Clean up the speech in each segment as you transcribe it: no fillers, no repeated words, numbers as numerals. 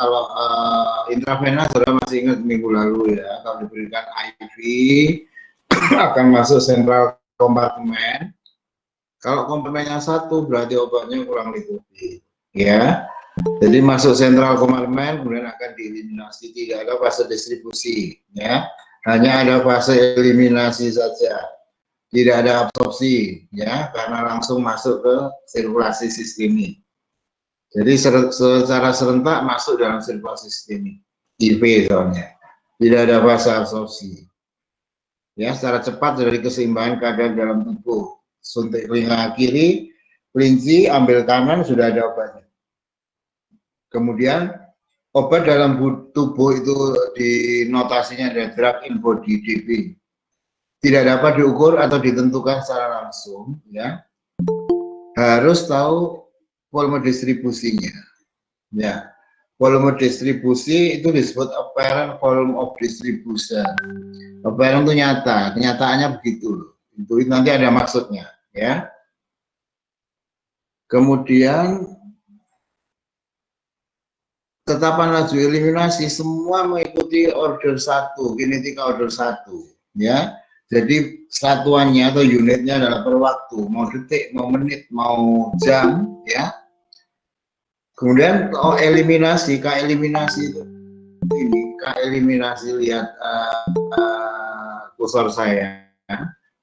kalau intravena saudara masih ingat minggu lalu ya, kalau diberikan IV akan masuk sentral kompartemen. Kalau kompartemennya satu berarti obatnya kurang lipofil ya. Jadi masuk sentral kompartemen kemudian akan dieliminasi, tidak ada fase distribusi ya. Hanya ada fase eliminasi saja. Tidak ada absorpsi ya, karena langsung masuk ke sirkulasi sistemik. Jadi secara serentak masuk dalam sirkulasi sistemik. IV soalnya. Tidak ada fase absorpsi. Ya, secara cepat dari keseimbangan kadar dalam tubuh. Suntik telinga kiri, kelinci, ambil kanan, sudah ada obatnya. Kemudian obat dalam tubuh itu di notasinya ada drug in body DB. Tidak dapat diukur atau ditentukan secara langsung, ya. Harus tahu volume distribusinya. Ya, volume distribusi itu disebut apparent volume of distribution. Apparent itu nyata, kenyataannya begitu. Itu nanti ada maksudnya, ya. Kemudian tetapan laju eliminasi semua mengikuti order 1, kinetika order 1, ya. Jadi satuannya atau unitnya adalah per waktu, mau detik, mau menit, mau jam, ya. Kemudian eliminasi, eliminasi itu ini, eliminasi lihat kursor saya,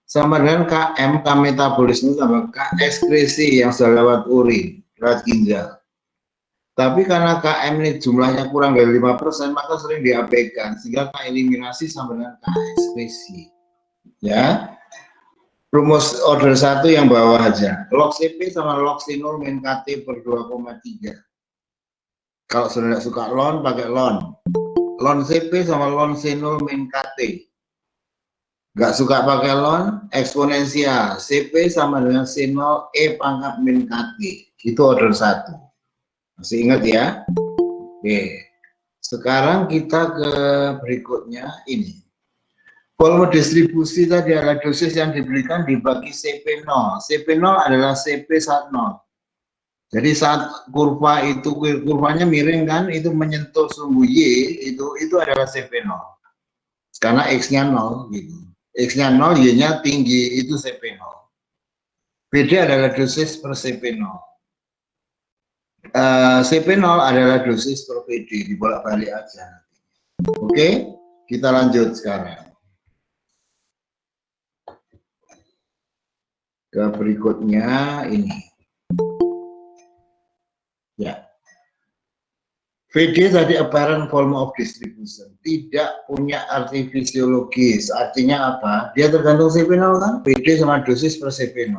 sama dengan KM, K metabolisme sama K ekskresi yang sudah lewat urin, lewat ginjal. Tapi karena KM ini jumlahnya kurang dari 5%, maka sering diabaikan, sehingga K eliminasi sama dengan K ekskresi. Ya, rumus order 1 yang bawah aja, log CP sama log sinul min KT per 2,3. Kalau sudah tidak suka ln, pakai ln. Ln CP sama ln sinul min KT. Nggak suka pakai ln, eksponensial. CP sama dengan sinul E pangkat min KT. Itu order 1. Masih ingat ya? Oke. Sekarang kita ke berikutnya ini. Volume distribusi tadi adalah dosis yang diberikan dibagi CP0. CP0 adalah CP10. Jadi saat kurva itu, kurvanya miring kan, itu menyentuh sumbu Y, itu adalah CP0. Karena X-nya 0 gitu. X-nya 0, Y-nya tinggi, itu CP0. PD adalah dosis per CP0. CP0 adalah dosis per PD, dibolak-balik aja. Oke, kita lanjut sekarang. Ke berikutnya ini. Ya. VD tadi apparent volume of distribution, tidak punya arti fisiologis. Artinya apa? Dia tergantung CP0 kan? VD sama dosis per CP0.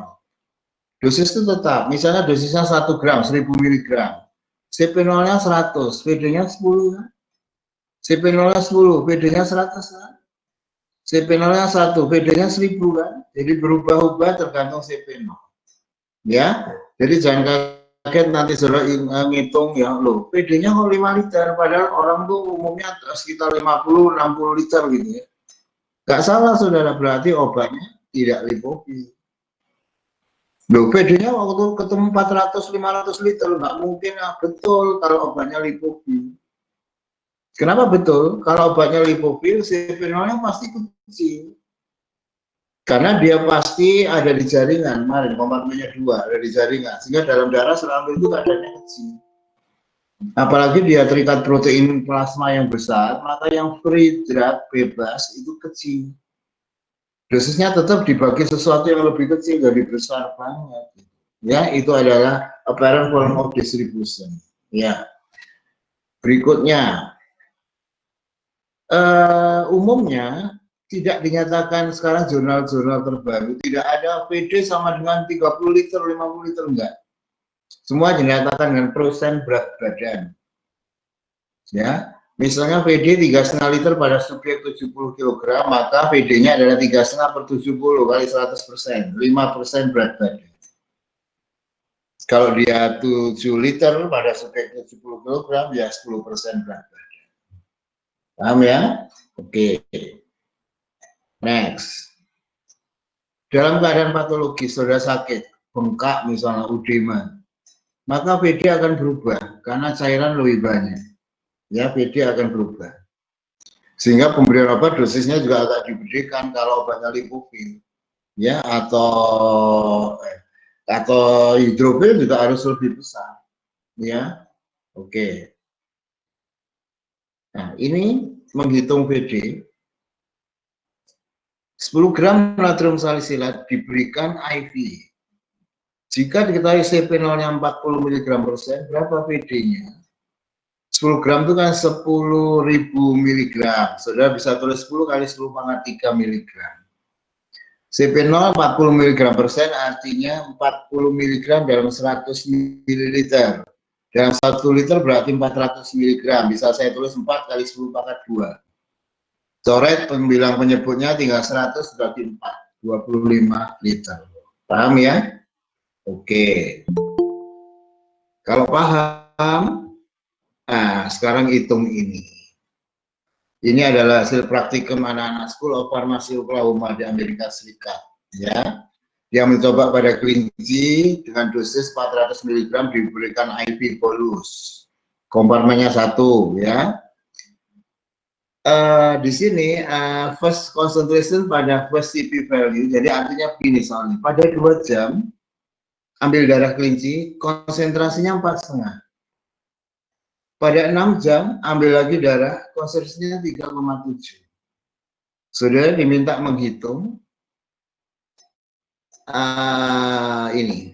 Dosis itu tetap, misalnya dosisnya 1 gram, 1000 mg. CP0-nya 100, VD-nya 10 kan? CP0-nya 10, VD-nya 100 kan? CP0-nya 1, VD-nya 1000 kan? Jadi berubah-ubah tergantung CP0. Ya, jadi jangan kaget nanti saudara ngitung ya, loh PD-nya kok 5 liter, padahal orang tuh umumnya sekitar 50-60 liter gitu ya. Gak salah saudara, berarti obatnya tidak lipofil. Loh PD-nya waktu ketemu 400-500 liter, nggak mungkin ya. Betul kalau obatnya lipofil. Kenapa betul? Kalau obatnya lipofil, CP0-nya pasti kecil. Karena dia pasti ada di jaringan, kemarin kompartemennya 2, ada di jaringan, sehingga dalam darah selalu itu kadarnya kecil. Apalagi dia terikat protein plasma yang besar, maka yang free drug bebas itu kecil. Dosisnya tetap dibagi sesuatu yang lebih kecil, jadi besar banget. Ya, itu adalah apparent volume of distribution. Ya. Berikutnya, umumnya tidak dinyatakan sekarang jurnal-jurnal terbaru, tidak ada PD sama dengan 30 liter, 50 liter, enggak. Semua dinyatakan dengan persen berat badan. Ya, misalnya PD 3,5 liter pada subjek 70 kg, maka PD-nya adalah 3,5 per 70 kali 100%, 5% berat badan. Kalau dia 7 liter pada subjek 70 kg, ya 10% berat badan. Paham ya? Oke. Next. Dalam keadaan patologis, saudara sakit, bengkak misalnya, udema, maka PD akan berubah karena cairan lebih banyak. ya PD akan berubah. Sehingga pemberian obat dosisnya juga agak diberikan kalau obatnya lipofil, ya, atau hidrofil juga harus lebih besar, ya. Oke. Nah, ini menghitung PD. 10 gram natrium salisilat diberikan IV. Jika diketahui CP0-nya 40 mg/persen, berapa PD-nya? 10 gram itu kan 10.000 mg. Saudara bisa tulis 10 kali 10 pangkat 3 mg. CP0 40 mg/persen artinya 40 mg dalam 100 ml. Dalam 1 liter berarti 400 mg. Bisa saya tulis 4 kali 10 pangkat 2. Coret pembilang penyebutnya tinggal 100 berarti 4. 25 liter. Paham ya? Oke. Kalau paham, nah sekarang hitung ini. Ini adalah hasil praktikum anak-anak School of Pharmacy Oklahoma di Amerika Serikat. Ya, dia mencoba pada kelinci dengan dosis 400 mg diberikan IV bolus. Kompartmennya 1, ya. Di sini first concentration pada first CP value, jadi artinya begini soalnya. Pada 2 jam ambil darah kelinci, konsentrasinya 4,5. Pada 6 jam, ambil lagi darah, konsentrasinya 3,7. Saudara diminta menghitung ini.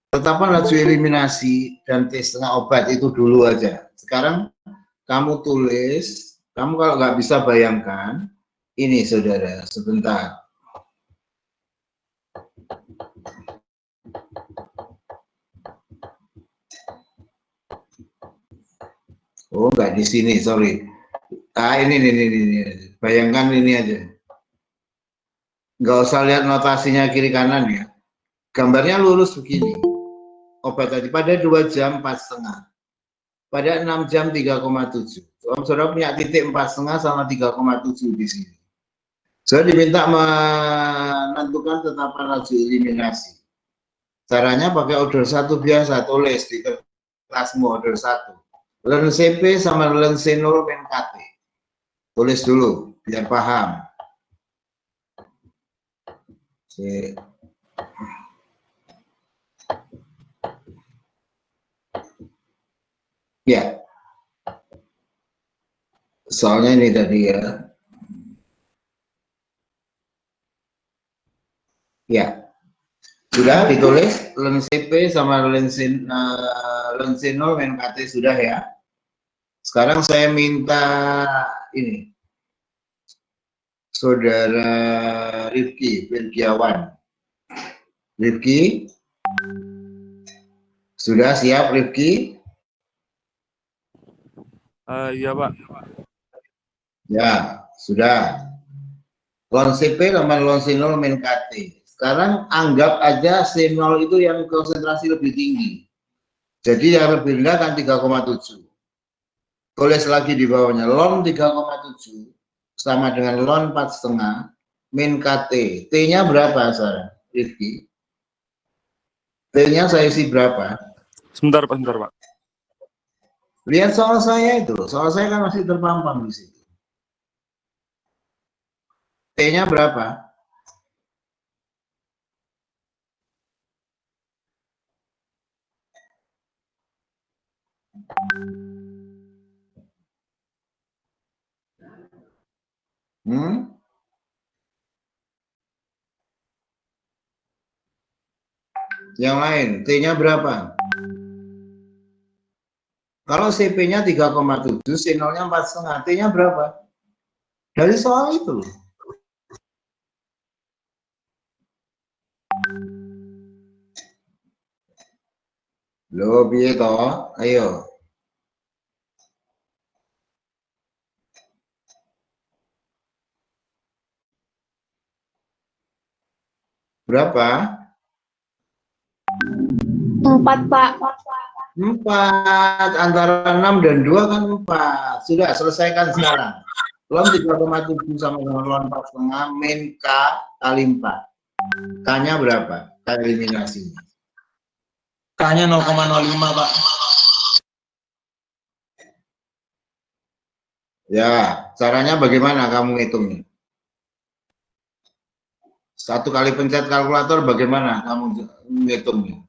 Tetapan laju eliminasi dan tes setengah obat itu dulu aja. Sekarang kamu tulis, kamu kalau nggak bisa bayangkan, ini saudara, sebentar. Oh, nggak di sini, sorry. Ini. Bayangkan ini aja. Nggak usah lihat notasinya kiri kanan ya. Gambarnya lurus begini. Obat tadi pada 2 jam 4,5. Pada 6 jam 3,7. Saudara punya titik 4,5 sama 3,7 di sini. Saudara diminta menentukan tetapan laju eliminasi. Caranya pakai order 1 biasa, tulis di kertasmu order 1. Len CP sama len C0 min KT. Tulis dulu biar paham. Ya. Soalnya ini tadi ya. Ya. Sudah ditulis len CP sama len C0 min KT sudah ya. Sekarang saya minta ini. Saudara Rifki Firgiawan. Rifki, sudah siap Rifki? Iya Pak. Ya, sudah. Lon CP sama lon C0 min KT. Sekarang anggap aja C0 itu yang konsentrasi lebih tinggi. Jadi yang lebih rendah kan 3,7. Tulis lagi di bawahnya, lon 3,7 sama dengan lon 4,5 min KT. T-nya berapa sekarang, Rifki? T-nya saya isi berapa? Sebentar Pak. Lihat soal saya itu, soal saya kan masih terpampang di situ. T-nya berapa? Yang lain, T-nya berapa? Kalau CP-nya 3,7, C0-nya 4,5, T-nya berapa? Dari soal itu loh. Loh, piye toh? Ayo. Berapa? 4, Pak. 4. Antara 6 dan 2 kan 4. Sudah, selesaikan sekarang. Lon 3,7 sama dengan lon 4,5 min K kali 4. K-nya berapa? K eliminasinya. K-nya 0,05 Pak. Ya, caranya bagaimana kamu ngitungnya? Satu kali pencet kalkulator bagaimana kamu ngitungnya?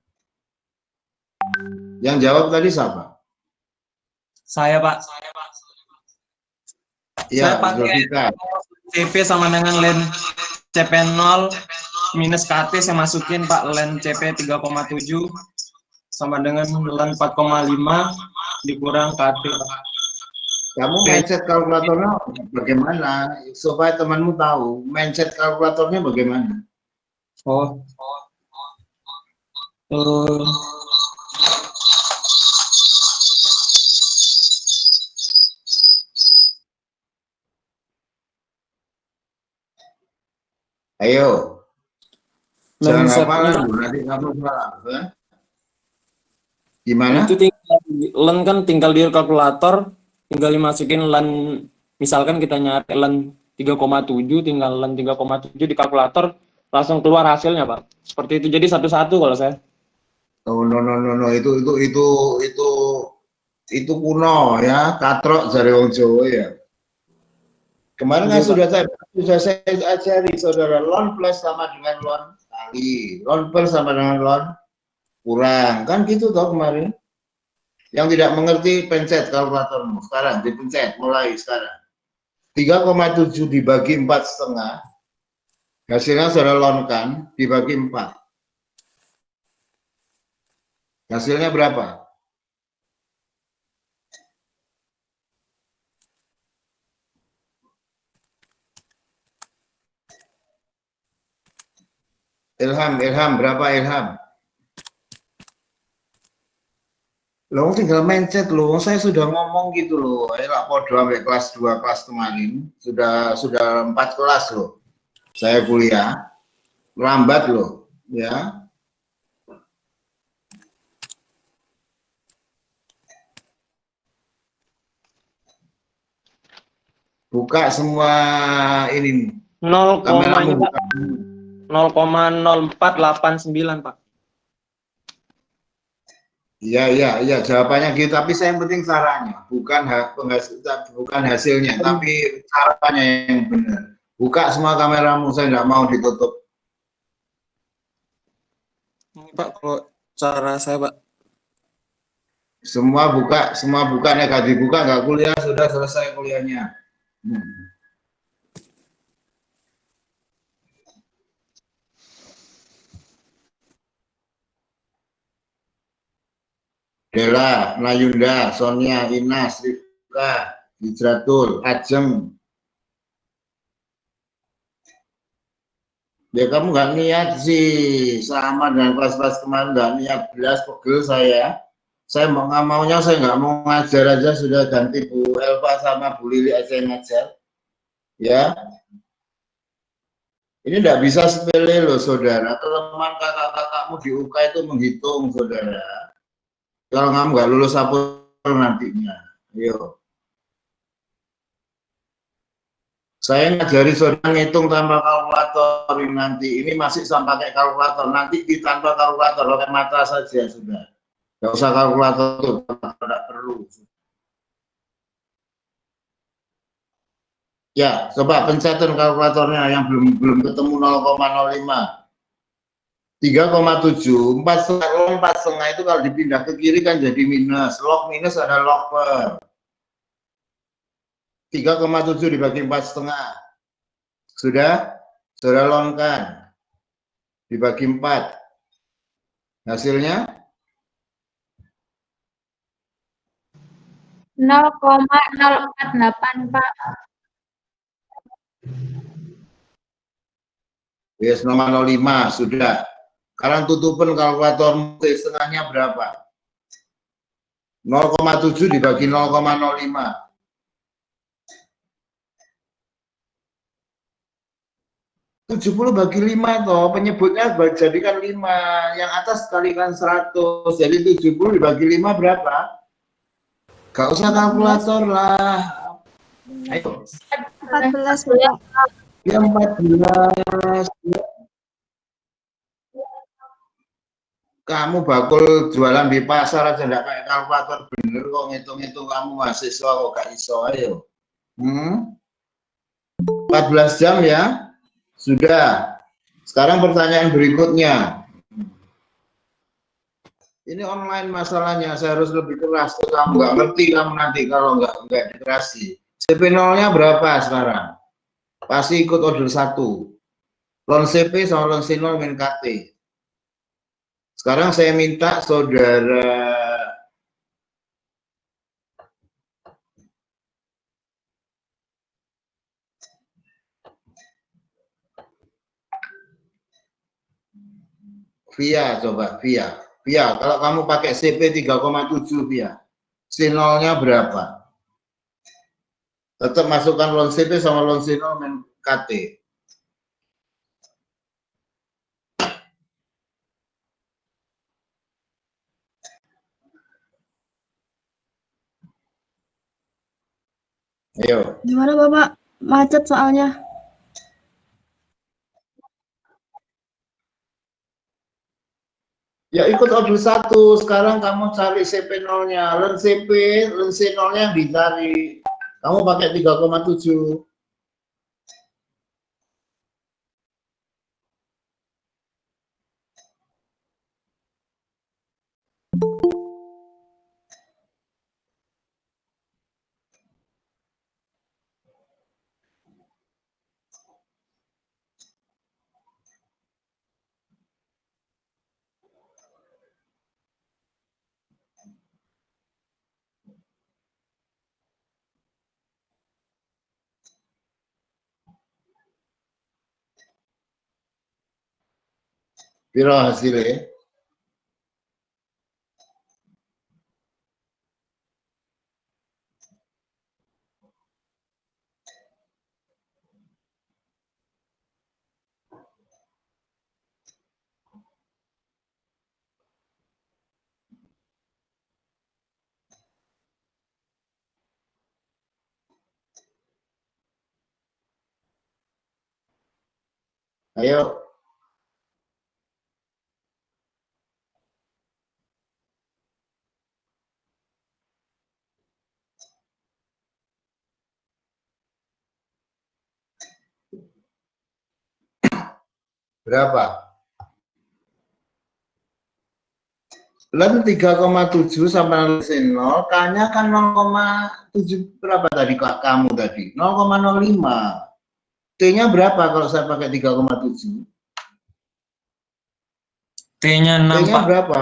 Yang jawab tadi siapa? Saya, Pak. Ya, Saya pakai Zulfikar. CP sama dengan len CP0 minus KT saya masukin, Pak. Len CP 3,7 sama dengan len 4,5 dikurang KT, Pak. Kamu mindset kalkulatornya bagaimana? Supaya temanmu tahu, mindset kalkulatornya bagaimana? Oh. Ayo, jangan Mindsetnya hafal nanti kamu salah. Gimana? itu tinggal len kan tinggal di kalkulator, tinggal dimasukin len, misalkan kita nyari len 3,7, tinggal len 3,7 di kalkulator langsung keluar hasilnya, Pak. Seperti itu. Jadi satu-satu kalau saya. Oh, no, itu kuno ya, katrok dari wong Jawa ya. Kemarin kan Iya, Pak. sudah saya ajari saudara, lon plus sama dengan lon kali, lon plus sama dengan lon kurang, kan gitu toh kemarin. Yang tidak mengerti pencet kalkulatormu sekarang, dipencet mulai sekarang. 3,7 dibagi 4,5, hasilnya saudara lonkan dibagi 4. Hasilnya berapa? Ilham, berapa Ilham? Loh, tinggal mindset loh. Saya sudah ngomong gitu loh. Ayolah podo sampai kelas 2 kelas kemarin. Sudah 4 kelas loh. Saya kuliah. Lambat loh, ya. Buka semua ini. 0, Kameramu Pak. buka. 0,0489, Pak. Iya, jawabannya gitu. Tapi saya yang penting caranya, bukan hasilnya, tapi caranya yang benar. Buka semua kameramu, saya nggak mau ditutup. Ini, Pak, kalau cara saya, Pak. Semua buka, negatif buka, nggak kuliah, sudah selesai kuliahnya. Dela, Nayunda, Sonia, Inas, Rifka, Hijratul, Ajeng. Ya kamu nggak niat sih, sama dengan kelas-kelas kemarin nggak niat, belas pegel saya. Saya mau nggak maunya, saya nggak mau ngajar aja, sudah ganti Bu Elva sama Bu Lili aja yang ngajar. Ya, ini tidak bisa sepele loh saudara. Kelemahan kakak-kakakmu di UK itu menghitung saudara. Kalau kamu nggak lulus apa nantinya. Ayo. Saya ngajari saudara ngitung tanpa kalkulator nanti. Ini masih sama pakai kalkulator. Nanti di tanpa kalkulator pakai mata saja sudah. Nggak usah kalkulator itu, tidak perlu. Ya, coba pencetan kalkulatornya yang belum ketemu 0,05. 3,7, 4,5 itu kalau dipindah ke kiri kan jadi minus. Log minus ada log per. 3,7 dibagi 4,5. Sudah? Sudah longkan. Dibagi 4. Hasilnya? 0,048, Pak. Yes, 0,05 sudah. Sekarang tutupan kalkulator setengahnya berapa? 0,7 dibagi 0,05. 70 bagi 5 toh, penyebutnya jadikan 5, yang atas kalikan 100, jadi 70 dibagi 5 berapa? Gak usah kalkulator lah. Ayo. 14, Pak. Ya 14. Kamu bakul jualan di pasar aja enggak kayak kalkulator bener kok, ngitung-ngitung kamu mahasiswa kok gak iso. Ayo. 14 jam ya? Sudah. Sekarang pertanyaan berikutnya. Ini online masalahnya, saya harus lebih keras. Kamu nggak ngerti kamu nanti kalau nggak dikasih. CP0-nya berapa sekarang? Pasti ikut order 1. Loan CP sama loan C0 min KT. Sekarang saya minta saudara Via, coba Via. Via, kalau kamu pakai CP 3,7 Via, C0-nya berapa? Tetap masukkan loan CP sama loan C0 min KT. Ayo. Gimana Bapak? Macet soalnya. Ya ikut order 1. Sekarang kamu cari CP0-nya. Loan CP, loan C0-nya dicari. Kamu pakai 3,7. Piro hasilnya? Ayo. Berapa? Lalu 3,7 sama 0, K-nya kan 0,7 berapa tadi Kak, kamu tadi? 0,05. T-nya berapa kalau saya pakai 3,7? T-nya 6, T-nya Pak. berapa?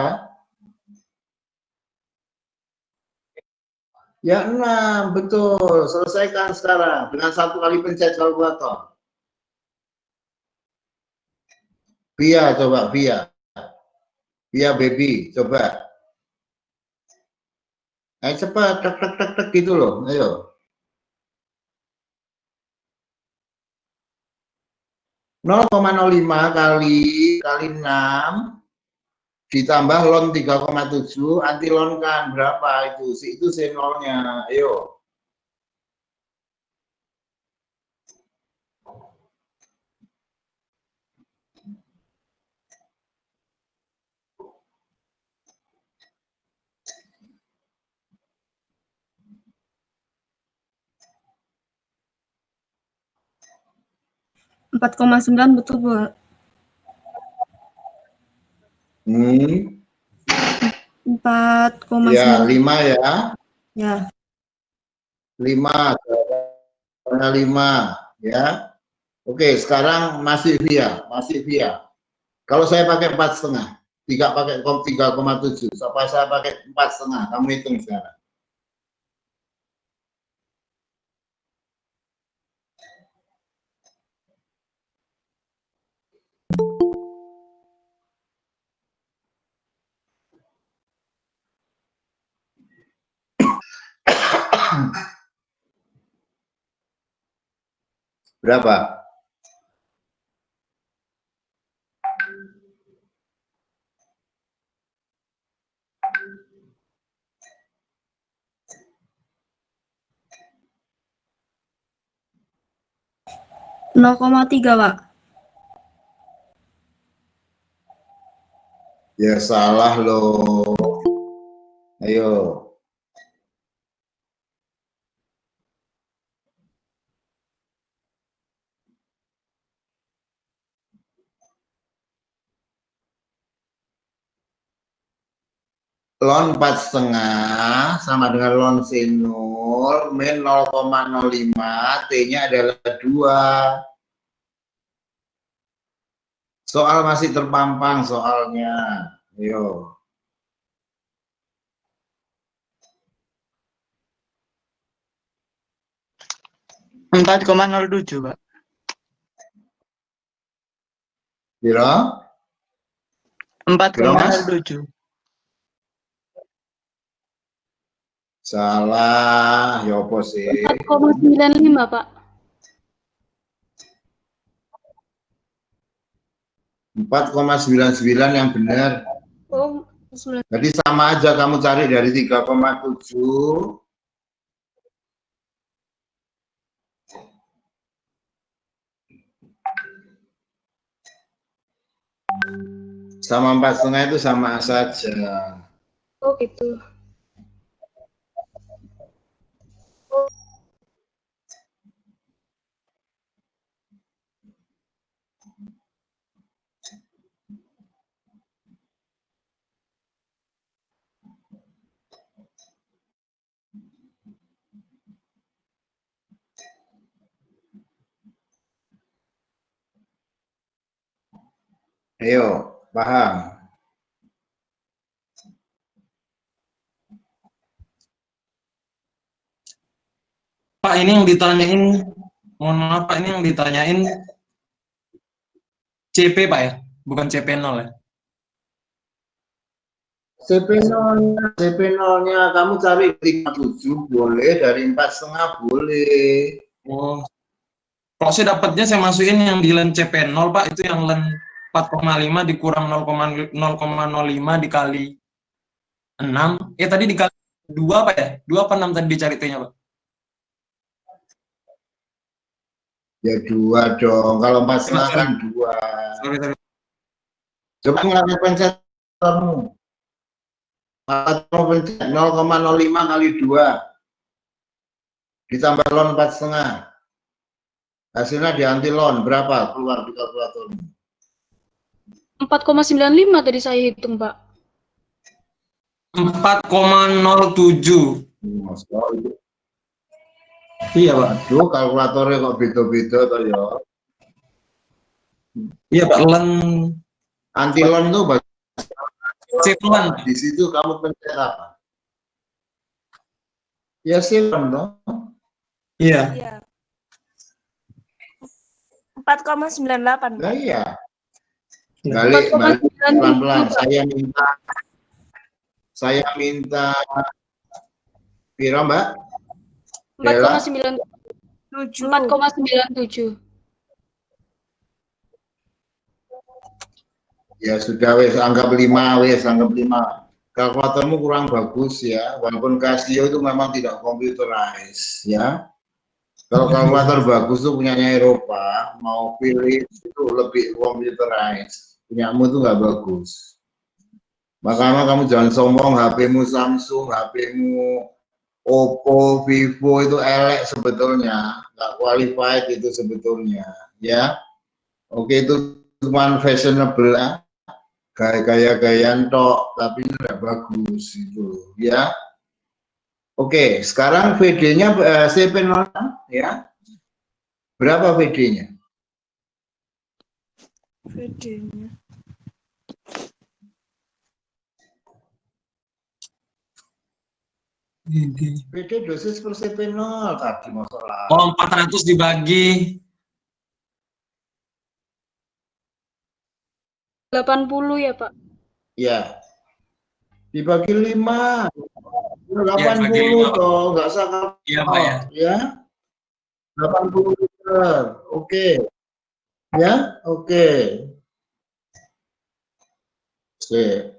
Ya 6, betul. Selesaikan sekarang dengan 1 kali pencet kalkulator. Via, coba Via. Via baby, coba. Ayo cepat, tek tek tek tek gitu loh. Ayo. 0,05 kali 6 ditambah lon 3,7, anti lon kan berapa itu? Itu C0-nya. Ayo. Rp 4,9 betul Bu. Hmm. 4,9. Ya, 5 ya. Ya. 5, karena 5 ya. Oke, sekarang masih via, masih via. Kalau saya pakai 4,5, tidak pakai 3,7, sampai saya pakai 4,5, kamu hitung sekarang. Berapa? Nol koma tiga Pak. Ya salah loh. Ayo. ln 4,5 sama dengan ln sin 0 min 0,05, T-nya adalah 2. Soal masih terpampang soalnya. Ayo. 4,07, Pak. Piro? 4,07. Salah, ya apa sih? 4,95, Pak. 4,99 yang benar. Oh, 9. Jadi sama aja kamu cari dari 3,7 sama 4,5 itu sama saja. Oh, gitu. Ayo, paham? Pak, ini yang ditanyain, mohon maaf Pak, ini yang ditanyain CP Pak ya, bukan CP0 ya. CP0-nya kamu cari 57 boleh, dari 4,5 boleh. Oh, kalau saya dapatnya saya masukin yang di len CP0 Pak, itu yang len 4,5 dikurang 0,05 dikali 6. Tadi dikali 2 Pak ya? 2 apa 6 tadi dicari T-nya Pak? Ya 2 dong, kalau 4,5 kan 2. Sorry. Coba ngeliat pencetanmu. 0,05 kali 2 ditambah ln 4,5. Hasilnya dianti ln berapa? Keluar di kalkulator. 4,95 tadi saya hitung, Pak. 4,07. Iya Pak. Aduh, kalkulatornya kok beda-beda toh ya. Iya Pak, len Anti ln itu C-len. di situ kamu pencet apa? Ya sin toh. Iya. Iya. 4,98. Nah iya. Balik pelan-pelan. Saya minta piro, Mbak? 4,97. Ya sudah wes, anggap 5 wes, anggap 5. Kalkulatormu kurang bagus ya, walaupun Casio itu memang tidak computerized ya. Kalau kalkulator bagus tuh punyanya Eropa, mau pilih itu lebih computerized. Punyamu tuh nggak bagus. Makanya kamu jangan sombong, HP-mu Samsung, HP-mu Oppo, Vivo itu elek sebetulnya, nggak qualified itu sebetulnya, ya. Oke, itu cuma fashionable ya, gaya-gayaan tok, tapi itu tidak bagus itu, ya. Oke, sekarang VD-nya CP0 ya. Berapa VD-nya? VD-nya. VD dosis per CP0 tadi masalah. Oh, 400 dibagi 80 ya, Pak. Ya, dibagi 5. Ya, dibagi 80 5. toh, nggak salah. Iya Pak ya. Ya, 80 liter. Oke. Ya, oke. Oke.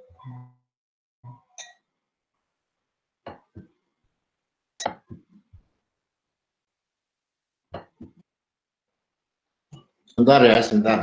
Sebentar ya, sebentar.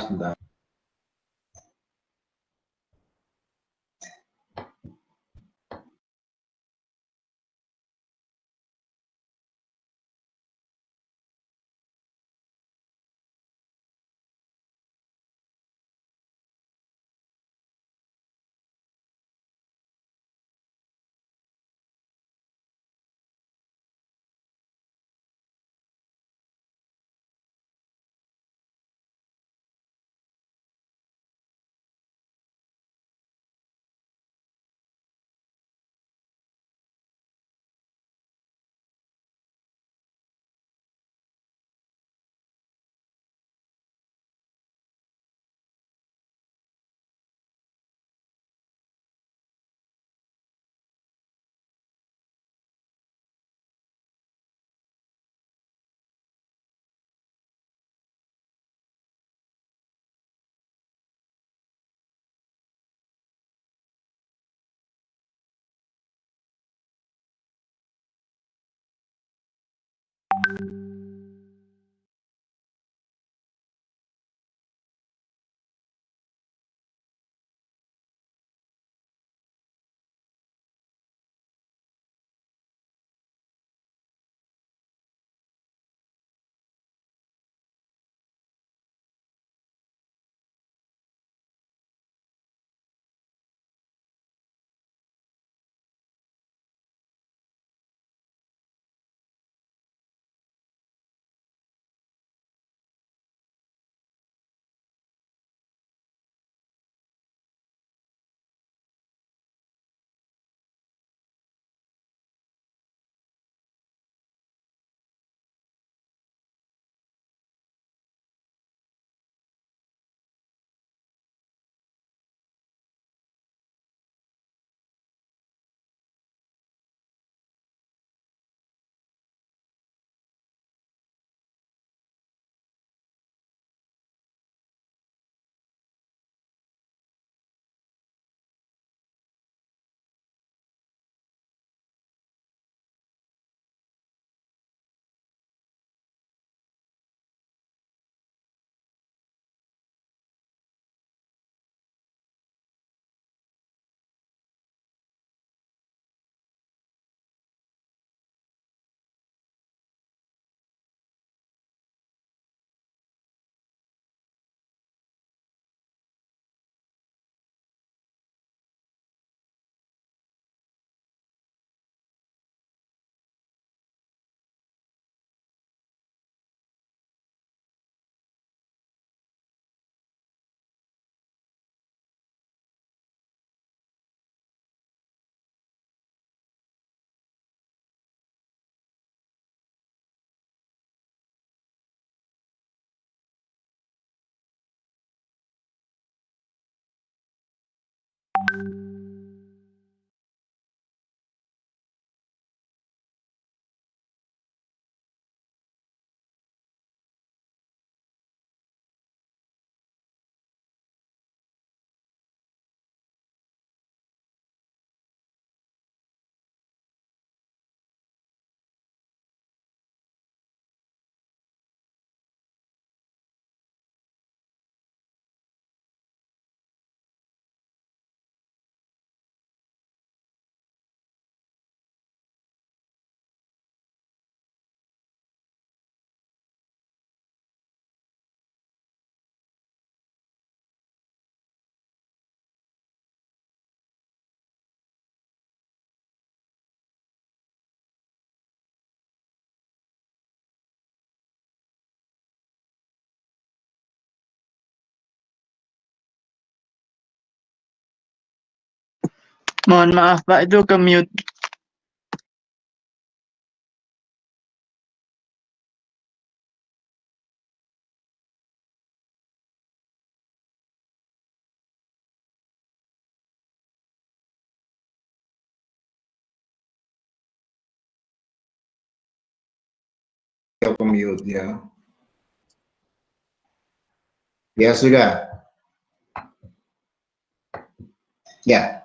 Mohon maaf Pak, itu ke mute. Ke mute ya. Ya sudah. Ya.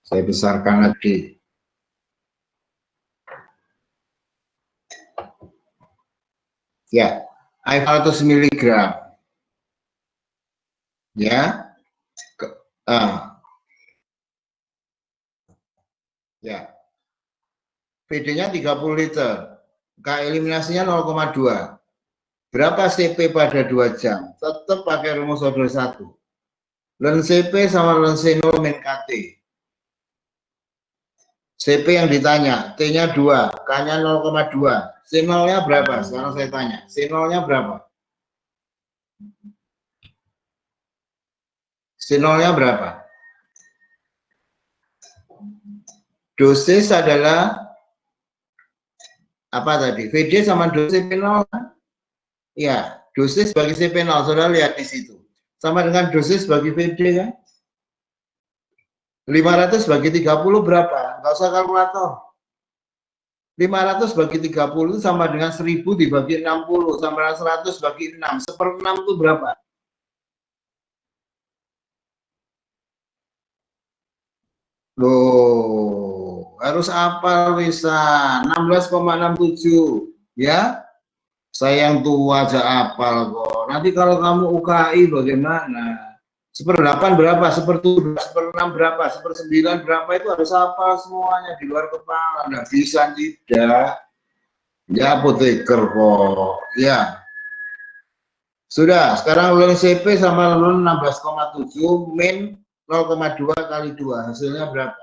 Saya besarkan lagi. Ya, air 100 mg. Ya. Ya. PD-nya 30 liter. K eliminasinya 0,2. Berapa CP pada 2 jam? Tetap pakai rumus odol 1. Ln CP sama ln C0 min KT. CP yang ditanya, T-nya 2, K-nya 0,2. C0-nya berapa? Sekarang saya tanya, C0-nya berapa? C0-nya berapa? Dosis adalah apa tadi? VD sama dosis CP0 kan? Ya, dosis bagi CP0, saudara lihat di situ. Sama dengan dosis bagi VD kan? 500 bagi 30 berapa? Nggak usah kalkulator. 500 bagi 30 itu sama dengan 1000 dibagi 60, sama dengan 100 bagi 6. 1/6 itu berapa? Loh, harus hafal bisa 16,67 ya. Saya yang tua aja hafal kok. Nanti kalau kamu UKI bagaimana? 1/8 berapa? 1/7, 1/6 berapa? 1/9 berapa? Itu harus hafal semuanya di luar kepala. Nggak bisa tidak. Ya apoteker kok. Ya. Sudah, sekarang lulus CP sama lulus 16,7 min 0,2 kali 2. Hasilnya berapa?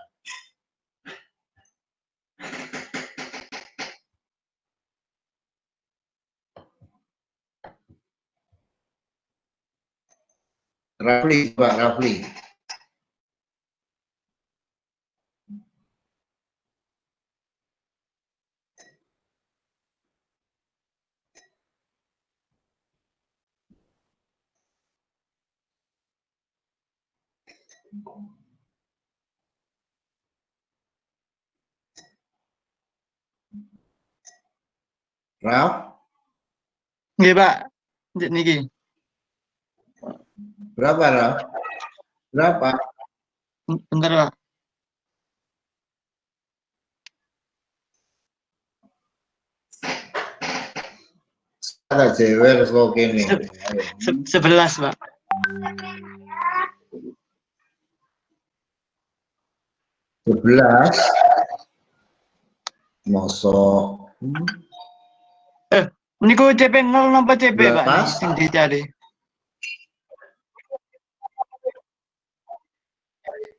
Rafli, Pak Rafli. Raf, Nggih, Pak. Niki. berapa Raf? Berapa? Bentar, Pak. Ada cewek kok gini. 11, Pak. Sebelas. Mosok. Niku CP 0 napa CP, Pak? Berapa? Sing dicari.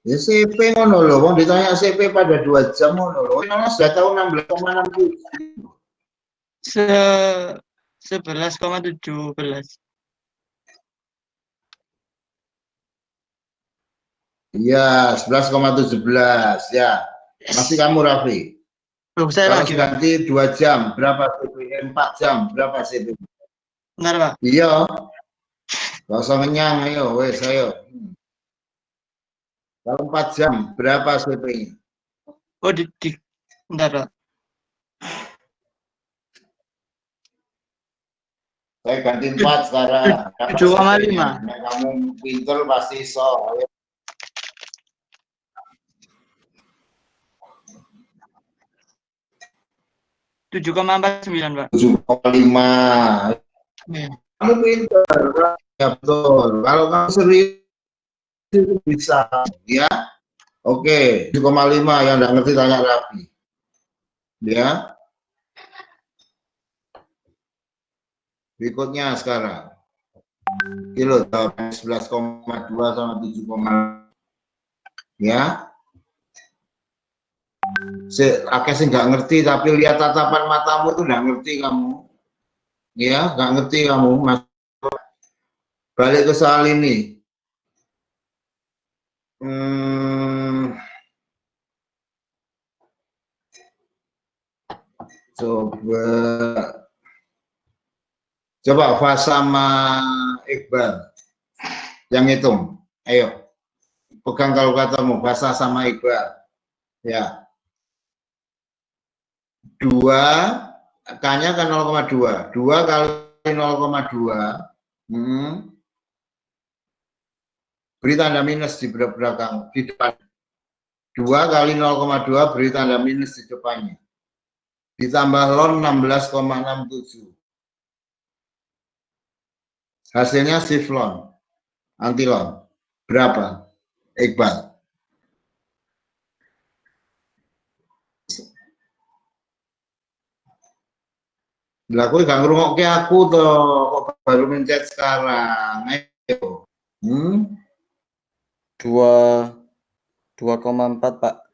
Ya CP ngono lho, wong ditanya CP pada 2 jam ngono lho. Ini sudah tahu 16,67. 11,17. Iya, 11,17 ya. Masih kamu Raffi. Loh, saya Kalau lagi, Pak. ganti 2 jam berapa CP? 4 jam berapa CP? Bentar, Pak. Iya. Gak usah ngenyang, ayo wes ayo. Kalau 4 jam berapa CP-nya? Oh, bentar, Pak. Saya ganti 4 sekarang. 7,5. Nah, kamu pinter pasti so. 7,49, Pak. 7,5. Iya. Kamu pinter, ya betul. Kalau kamu serius itu bisa, ya. Oke, 7,5 yang nggak ngerti tanya Raffi. Ya. Berikutnya sekarang. Kilo jawabannya 11,2 sama 7, ya. Akeh sih nggak ngerti, tapi lihat tatapan matamu itu nggak ngerti kamu. Ya, nggak ngerti kamu. Mas. Balik ke soal ini. Coba Fas sama Iqbal yang hitung. Ayo, pegang kalkulatormu. Fasa sama Iqbal. Ya. 2 K-nya kan 0,2. 2 kali 0,2. Beri tanda minus di belakang, di depan. 2 kali 0,2 beri tanda minus di depannya. Ditambah ln 16,67. Hasilnya shift ln. Anti ln. Berapa? Iqbal. Lah kowe gak ngrungokke aku to, kok baru mencet sekarang. Ayo. 2,4 Pak.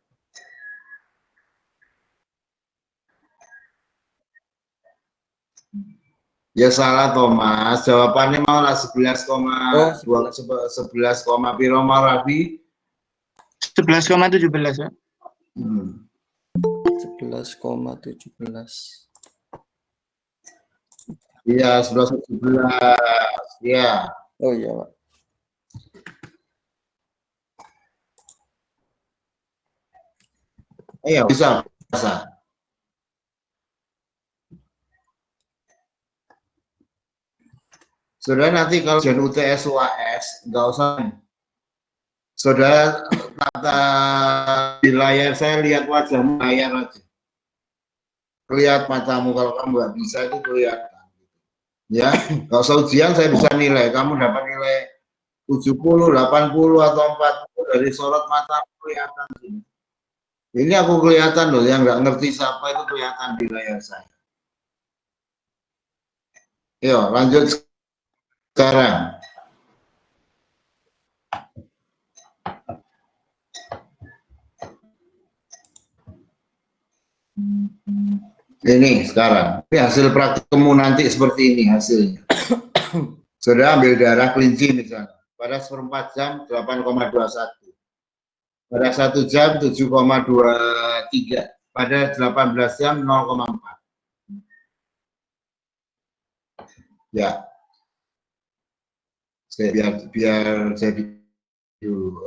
Ya salah Thomas, jawabannya mau lah 11,2 11, piro mau Rafi? 11,17, Pak. 11,17. Iya, 11,17. Iya. Oh iya, Pak. Iya, bisa. Sudah nanti kalau ujian UTS UAS nggak usah Saudara tata di layar saya lihat wajahmu layar aja. Kelihatan matamu, kalau kamu nggak bisa itu kelihatan. Ya, kalau usah ujian saya bisa nilai. Kamu dapat nilai 70, 80 atau 40 dari sorot mata kelihatan sini. Ini aku kelihatan loh, yang nggak ngerti siapa itu kelihatan di layar saya. Yo, lanjut sekarang. Ini sekarang, ini hasil praktekmu nanti seperti ini hasilnya. Sudah ambil darah kelinci misalnya, pada 1/4 jam 8,21, pada 1 jam 7,23, pada 18 jam 0,4. Ya, biar saya dulu.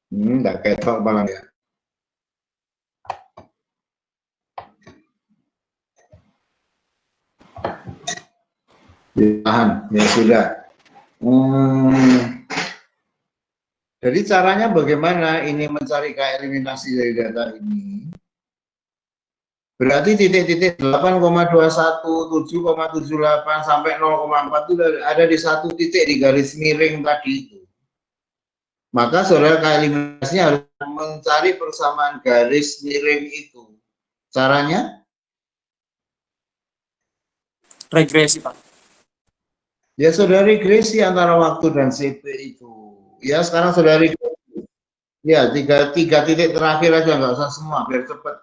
Enggak ketok malah ya. Tahan, ya sudah. Jadi caranya bagaimana ini mencari eliminasi dari data ini? Berarti titik-titik 8,21, 7,78 sampai 0,4 itu ada di satu titik di garis miring tadi itu. Maka saudara eliminasinya harus mencari persamaan garis miring itu. Caranya? Regresi, Pak. Ya saudara regresi antara waktu dan CP itu. Ya sekarang saudara regresi. Ya tiga titik terakhir aja, nggak usah semua, biar cepat.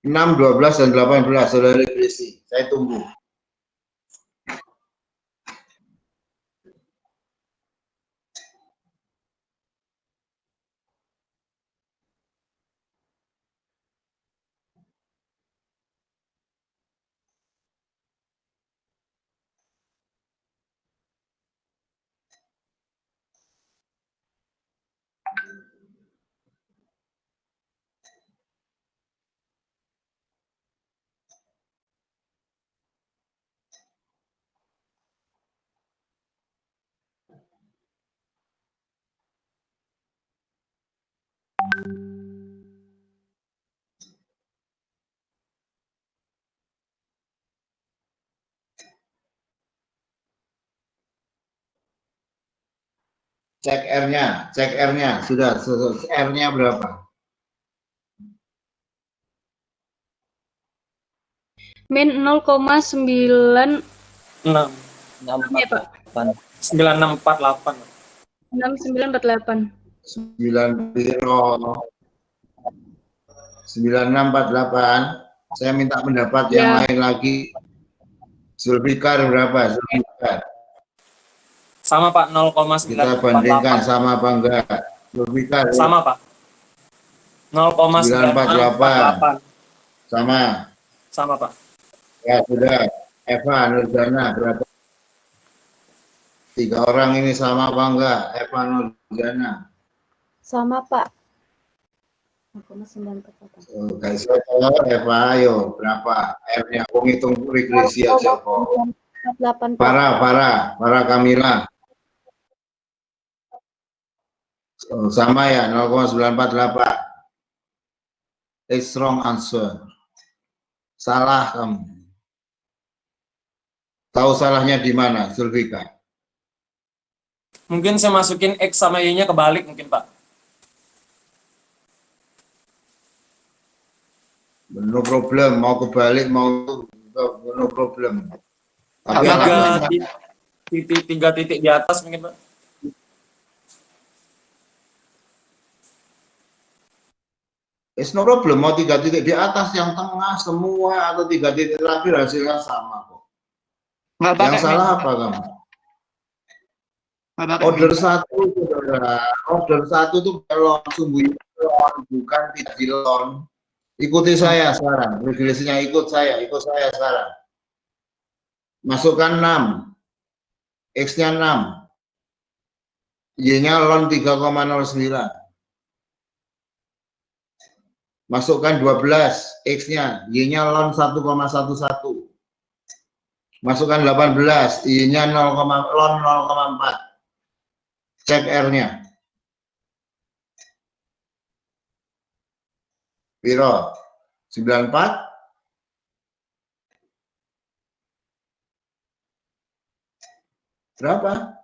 6, 12, dan 18 saudara regresi. Saya tunggu. Cek R-nya, sudah, R-nya berapa? Min 0,9 6. ya, Pak. 9648. 6948. 9648. Saya minta pendapat yang lain lagi. Zulfikar berapa? Zulfikar. Sama, Pak, 0,948. Kita bandingkan sama apa enggak? Zulfikar. Sama, Pak. 0,948. Sama. Sama, Pak. Ya sudah. Eva Nurjana berapa? 3 orang ini sama apa enggak? Eva Nurjana. Sama, Pak. 0,948. Oh, guys, Eva, ayo berapa? R-nya aku ngitung regresi aja kok. 48. Para Kamila. Oh, sama ya, 0,948. It's wrong answer. Salah kamu. Tahu salahnya di mana, Zulfikar? Mungkin saya masukin X sama Y-nya kebalik mungkin, Pak. No problem, mau kebalik, mau no problem. Tapi Tiga titik di atas mungkin, Pak. it's no problem, mau 3 titik di atas, yang tengah semua, atau 3 titik terakhir hasilnya sama kok. Yang salah apa kamu? Order 1, saudara. Order 1 itu belon, sungguh belon, bukan tidak dilon. Ikuti saya sekarang, regresinya ikut saya sekarang. Masukkan 6, X-nya 6, Y-nya lon 3,09. Masukkan 12, X-nya, Y-nya lon 1,11. Masukkan 18, I-nya 0, lon 0,4. Cek R-nya. Piro? 94? Berapa?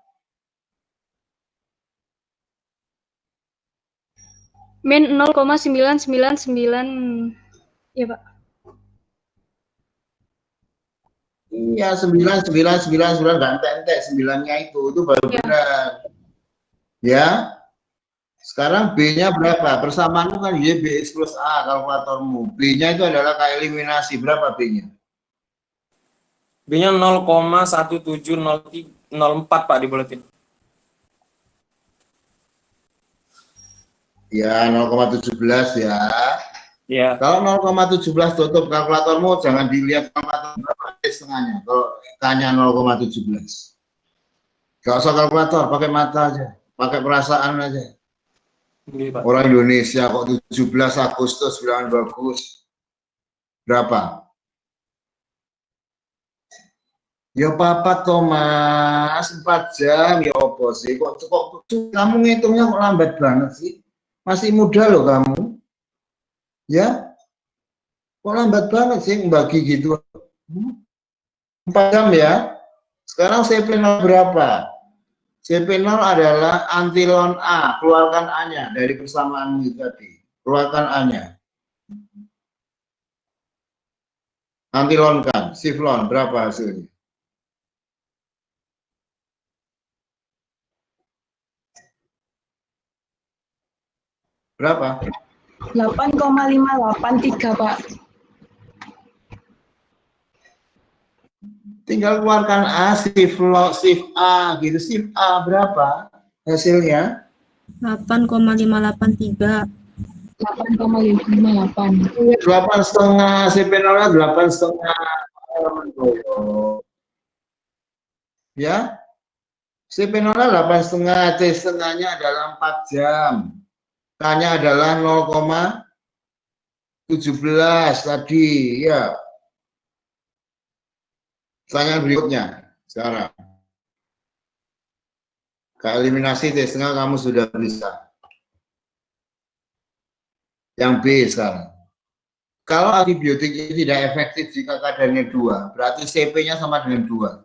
Min 0,999. Ya, Pak. Iya, 9, nggak entek-entek 9-nya itu baru Ya. benar. Ya, sekarang B-nya berapa? Persamaanmu kan Y, BX plus A, kalkulatormu. B-nya itu adalah eliminasi. Berapa B-nya? B-nya 0,1704 Pak dibuletin. Ya, 0,17 ya. Ya. Kalau 0,17 tutup kalkulatormu, jangan dilihat kalkulator berapa setengahnya. Kalau K-nya 0,17. Gak usah kalkulator, pakai mata aja. Pakai perasaan aja. Oke, Pak. Orang Indonesia kok 17 Agustus bilang bagus. Berapa? Ya papa Thomas 4 jam ya opo sih kok kamu ngitungnya kok lambat banget sih, masih muda loh kamu ya, kok lambat banget sih bagi gitu. 4 jam ya. Sekarang CP0 berapa? CP0 adalah antilon A, keluarkan A-nya dari persamaan itu tadi, keluarkan A-nya, antilonkan siflon berapa hasilnya? Berapa? 8,583, Pak. Tinggal keluarkan A, shift A gitu. Shift A berapa hasilnya? 8,583. 8,558. 8,5, CP0-nya 8,5. Ya, CP0-nya 8,5, C setengahnya adalah 4 jam. K-nya adalah 0,17 tadi, ya. Pertanyaan berikutnya sekarang. Ke eliminasi T setengah kamu sudah bisa. Yang B sekarang. Kalau antibiotik ini tidak efektif jika kadarnya 2, berarti CP-nya sama dengan 2.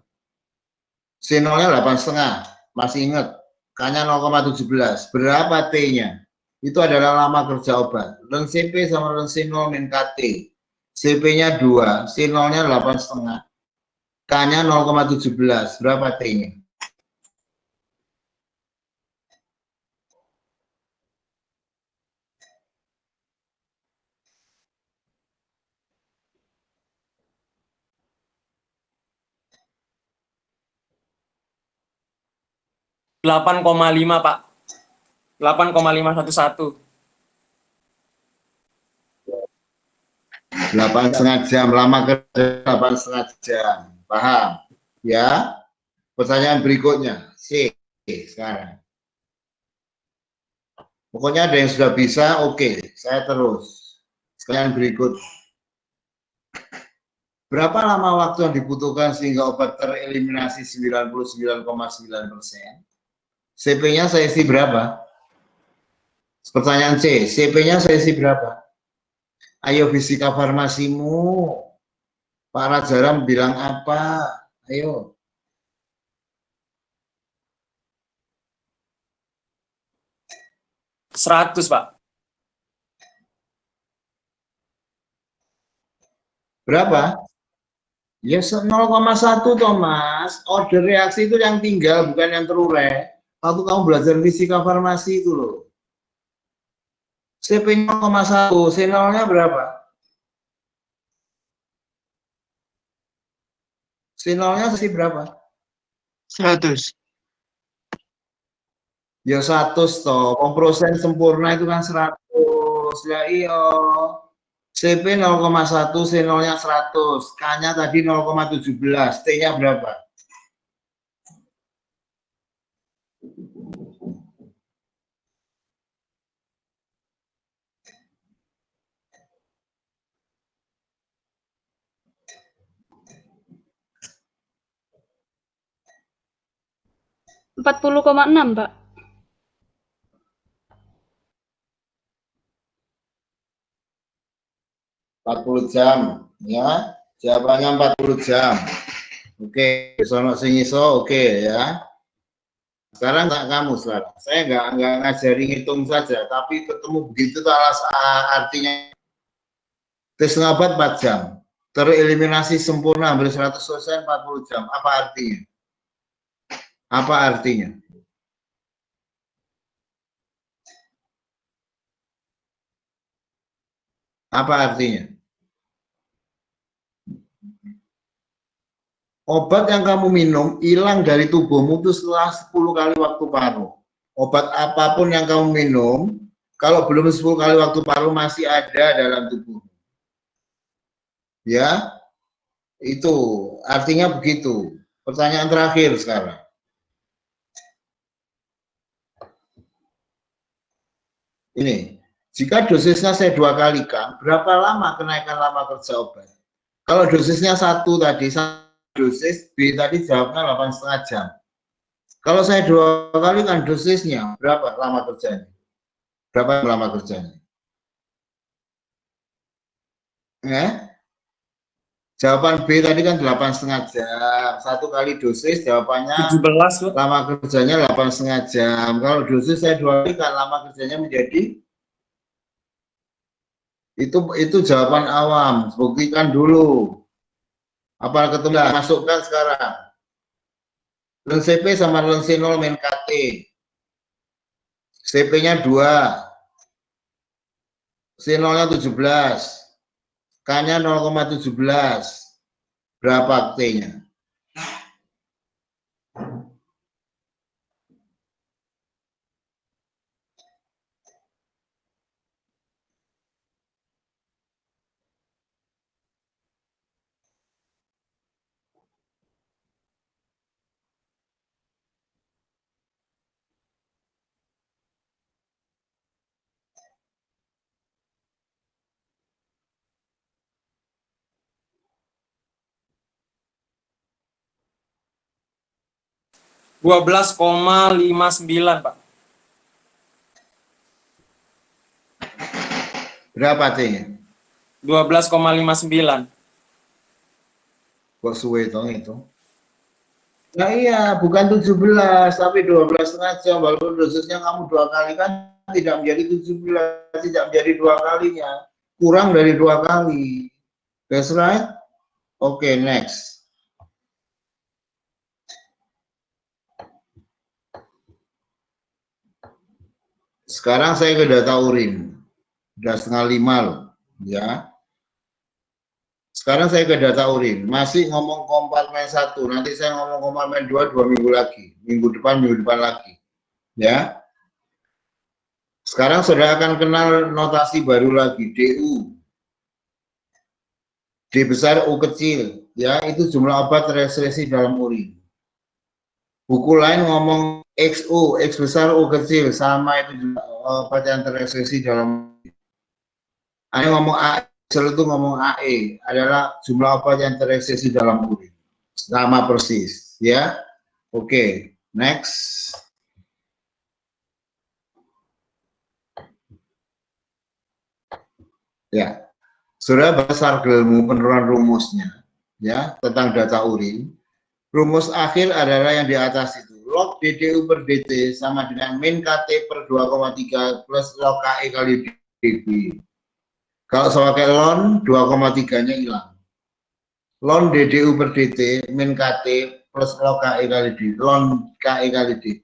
C0-nya 8,5, masih ingat. K-nya 0,17. Berapa T-nya? Itu adalah lama kerja obat. Ren CP sama ren C0 min KT. CP-nya 2, C0-nya 8,5. K-nya 0,17. Berapa T-nya? Delapan koma lima Pak. 8,511. 8,5 jam. Lama kerja 8,5 jam. Paham? Ya. Pertanyaan berikutnya. C sekarang. Pokoknya ada yang sudah bisa, oke. Saya terus. Sekalian berikut. Berapa lama waktu yang dibutuhkan sehingga obat tereliminasi 99,9%? CP-nya saya isi berapa? Pertanyaan C, CP-nya saya isi berapa? Ayo fisika farmasimu. Pak Rajaram bilang apa? Ayo. Seratus Pak. Berapa? Ya 0,1 Thomas. Order reaksi itu yang tinggal, bukan yang terurai. Waktu kamu belajar fisika farmasi itu loh. CP 0,1, C0-nya berapa? C0-nya sih berapa? 100. Ya 100 toh. Pemprosen sempurna itu kan 100. Ya iya. CP 0,1, C0-nya 100. K-nya tadi 0,17. T-nya berapa? 40,6, Pak. 40 jam, ya. Jawabannya 40 jam. Oke, sono sing iso, oke ya. Sekarang kamu sekarang. Saya nggak ngajari ngitung saja, tapi ketemu begitu tuh artinya tes ngobat 4 jam. Tereliminasi sempurna hampir 100% 40 jam. Apa artinya? Apa artinya? Apa artinya? Obat yang kamu minum hilang dari tubuhmu itu setelah 10 kali waktu paruh. Obat apapun yang kamu minum, kalau belum 10 kali waktu paruh masih ada dalam tubuh. Ya, itu artinya begitu. Pertanyaan terakhir sekarang. Ini, jika dosisnya saya 2 kalikan, berapa lama kenaikan lama kerja obat? Kalau dosisnya 1 tadi, dosis B tadi jawabnya 8,5 jam. Kalau saya 2 kali kan dosisnya berapa lama kerjanya? Berapa lama kerjanya? Jawaban B tadi kan 8,5 jam. 1 kali dosis jawabannya 17, Pak. lama kerjanya 8,5 jam. Kalau dosis saya 2 kali kan lama kerjanya menjadi itu jawaban awam. Buktikan dulu. Apa ketemu? Masukkan sekarang. Len CP sama len C0 min KT. CP-nya 2. C0-nya 17. K-nya 0,17. Berapa T-nya? (12,59), Pak. Berapa T-nya? 12,59. Kok suwe itu? Nah iya, bukan 17, tapi 12,5 jam. Walaupun dosisnya kamu 2 kali kan tidak menjadi 17, tidak menjadi 2 kalinya. Kurang dari 2 kali. That's right? Oke, next. Sekarang saya ke data urin. Udah 4:30 loh, ya. Sekarang saya ke data urin. Masih ngomong kompartemen 1. Nanti saya ngomong kompartemen 2 minggu lagi. Minggu depan lagi. Ya. Sekarang saudara akan kenal notasi baru lagi, DU. D besar U kecil, ya, itu jumlah obat restriksi dalam urin. Buku lain ngomong XU, X besar U kecil, sama itu jumlah obat yang terrestriksi dalam urin. Ada ngomong AE, itu ngomong AE, adalah jumlah obat yang terrestriksi dalam urin. Sama persis, ya. Oke, next. Ya. Sudah besar ilmu penurunan rumusnya, ya, tentang data urin. Rumus akhir adalah yang di atas itu. Log DDU per DT sama dengan min KT per 2,3 plus log KE kali DB. Kalau saya pakai ln, 2,3-nya hilang. Ln DDU per DT min KT plus log KE kali DB. Ln KE kali DB.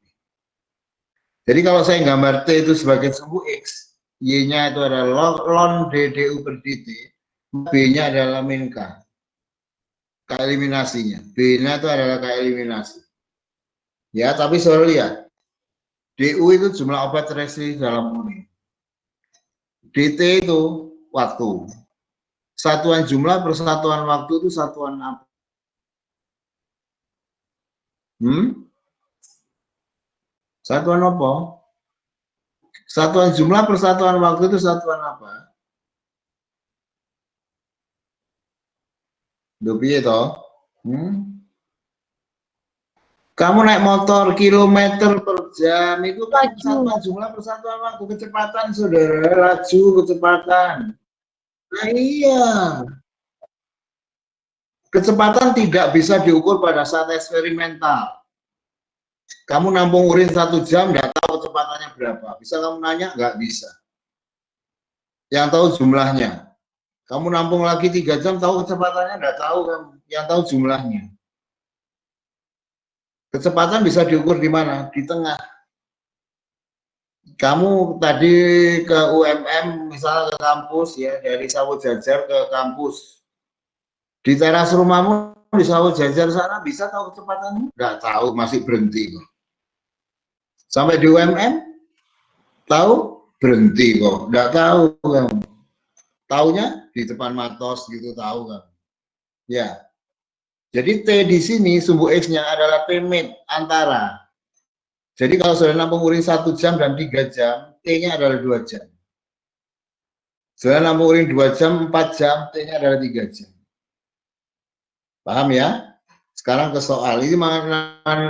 Jadi kalau saya gambar T itu sebagai sumbu X, Y-nya itu adalah ln DDU per DT, B-nya adalah min K. K eliminasinya. B-nya itu adalah K eliminasi. Ya, tapi saudara lihat. DU itu jumlah obat restriksi dalam urin. DT itu waktu. Satuan jumlah per satuan waktu itu satuan apa? Satuan apa? Satuan jumlah per satuan waktu itu satuan apa? Duh piye toh? Kamu naik motor kilometer per jam itu kan Laju. satuan jumlah persatuan waktu kecepatan, saudara. Laju kecepatan. Nah, iya. Kecepatan tidak bisa diukur pada saat eksperimental. Kamu nampung urin 1 jam, nggak tahu kecepatannya berapa. Bisa kamu nanya? Nggak bisa. Yang tahu jumlahnya. Kamu nampung lagi 3 jam, tahu kecepatannya? Nggak tahu kamu. Yang tahu jumlahnya. Kecepatan bisa diukur di mana? Di tengah. Kamu tadi ke UMM, misalnya ke kampus ya, dari Sawah Jajar ke kampus. Di teras rumahmu di Sawah Jajar sana bisa tahu kecepatanmu? Nggak tahu, masih berhenti kok. Sampai di UMM, tahu? Berhenti kok. Nggak tahu kamu. Taunya di depan matos gitu tahu kan? Ya. Jadi T di sini sumbu X-nya adalah T mit antara. Jadi kalau sudah nampung urin 1 jam dan 3 jam, T-nya adalah 2 jam. Sudah nampung urin 2 jam, 4 jam, T-nya adalah 3 jam. Paham ya? Sekarang ke soal. Ini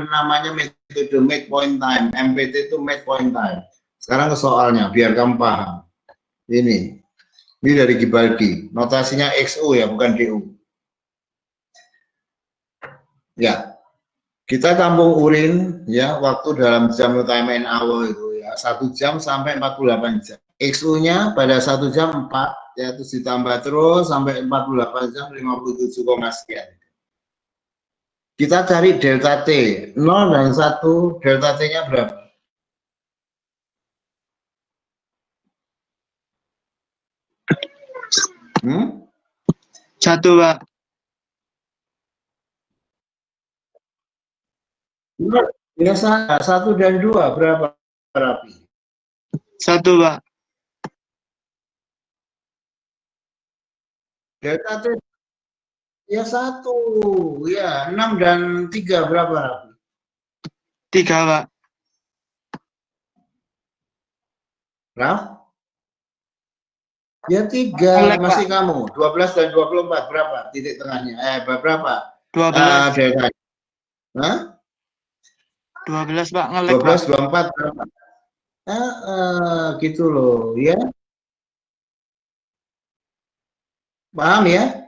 namanya metode make point time. MPT itu make point time. Sekarang ke soalnya, biar kamu paham. Ini dari Gibaldi. Notasinya XO ya, bukan DU. Ya, kita tampung urin ya waktu dalam jam time and hour itu ya 1 jam sampai 48 jam. XU-nya pada 1 jam 4 ya, terus ditambah terus sampai 48 jam 57, sekian. Kita cari delta T 0 dan 1, delta T-nya berapa? Satu, Pak. Biasa 1 dan 2 berapa, Rapi? Satu, Pak. Delta T ya 1, ya 6 dan 3 berapa, Rapi? 3, Pak. Raf? Ya 3, masih kamu. 12 dan 24 berapa titik tengahnya? Berapa? 12. Delta. Hah? 12, Pak. Ngelek, 12, Pak. 24 berapa? Gitu loh, ya. Paham ya?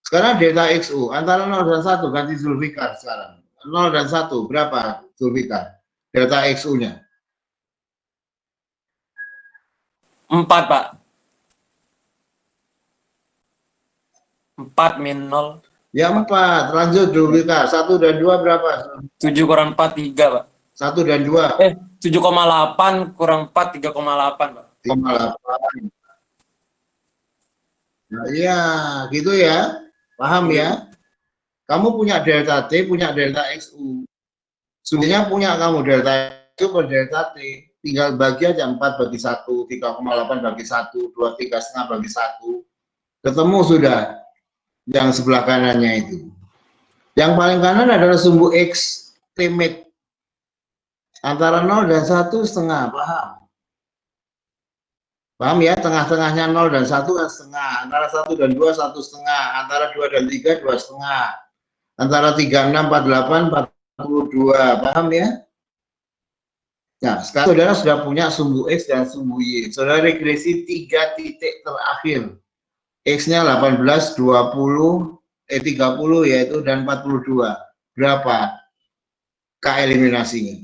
Sekarang delta XU antara 0 dan 1 ganti Zulfikar sekarang. 0 dan 1 berapa Zulfikar? Delta XU-nya. 4, Pak. 4 min 0. Ya 4. Lanjut Zulfikar. 1 dan 2 berapa? 7 kurang 4, 3, Pak. 1 dan 2. 7,8 kurang 4, 3,8, Pak. 3,8. Nah, iya, gitu ya. Paham ya? Kamu punya delta T, punya delta XU. Sungguhnya punya kamu delta XU per delta T. Tinggal bagi aja 4 bagi 1, 3,8 bagi 1, 23,5 bagi 1. Ketemu sudah yang sebelah kanannya itu. Yang paling kanan adalah sumbu X T mit. Antara 0 dan 1,5, paham? Paham ya? Tengah-tengahnya 0 dan 1 kan setengah. Antara 1 dan 2, 1,5. Antara 2 dan 3, 2,5. Antara 3, 6, 48, 42. Paham ya? Nah, sekarang saudara sudah punya sumbu X dan sumbu Y. Saudara regresi 3 titik terakhir. X-nya 18, 20, 30 yaitu dan 42. Berapa? K eliminasinya.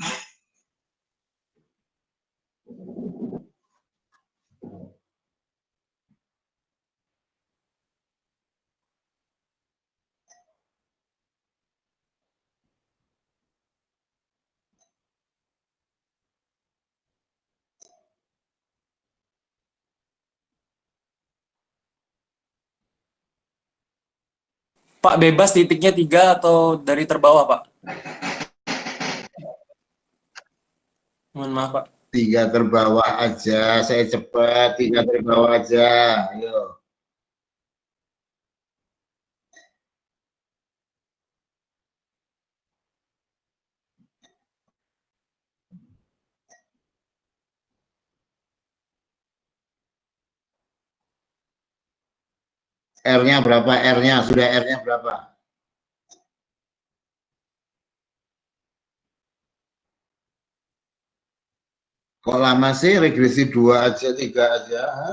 Pak, bebas titiknya 3 atau dari terbawah, Pak? Mohon maaf, Pak. 3 terbawah aja, saya cepat. 3 terbawah aja. Ayo. R-nya berapa? R-nya sudah R-nya berapa? Kok lama sih regresi 2 aja, 3 aja? Ha?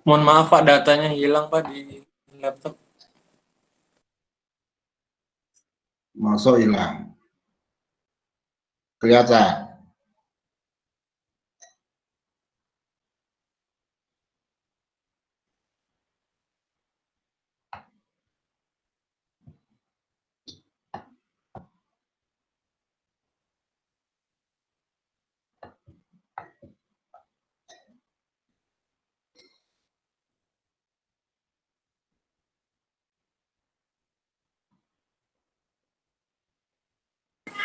Mohon maaf Pak, datanya hilang Pak di laptop. Masuk hilang. Kelihatan.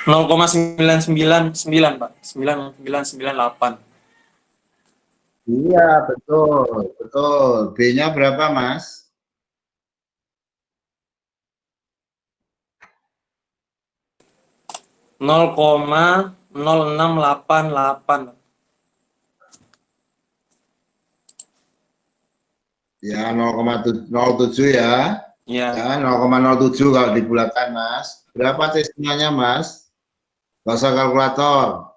Nol koma 999 Pak. 9998. Iya, betul, betul. B-nya berapa, Mas? Nol koma 0688. Ya, 0,07 ya. Iya. Ya, 0,07 kalau dibulatkan, Mas. Berapa testimanya, Mas? Gak usah kalkulator.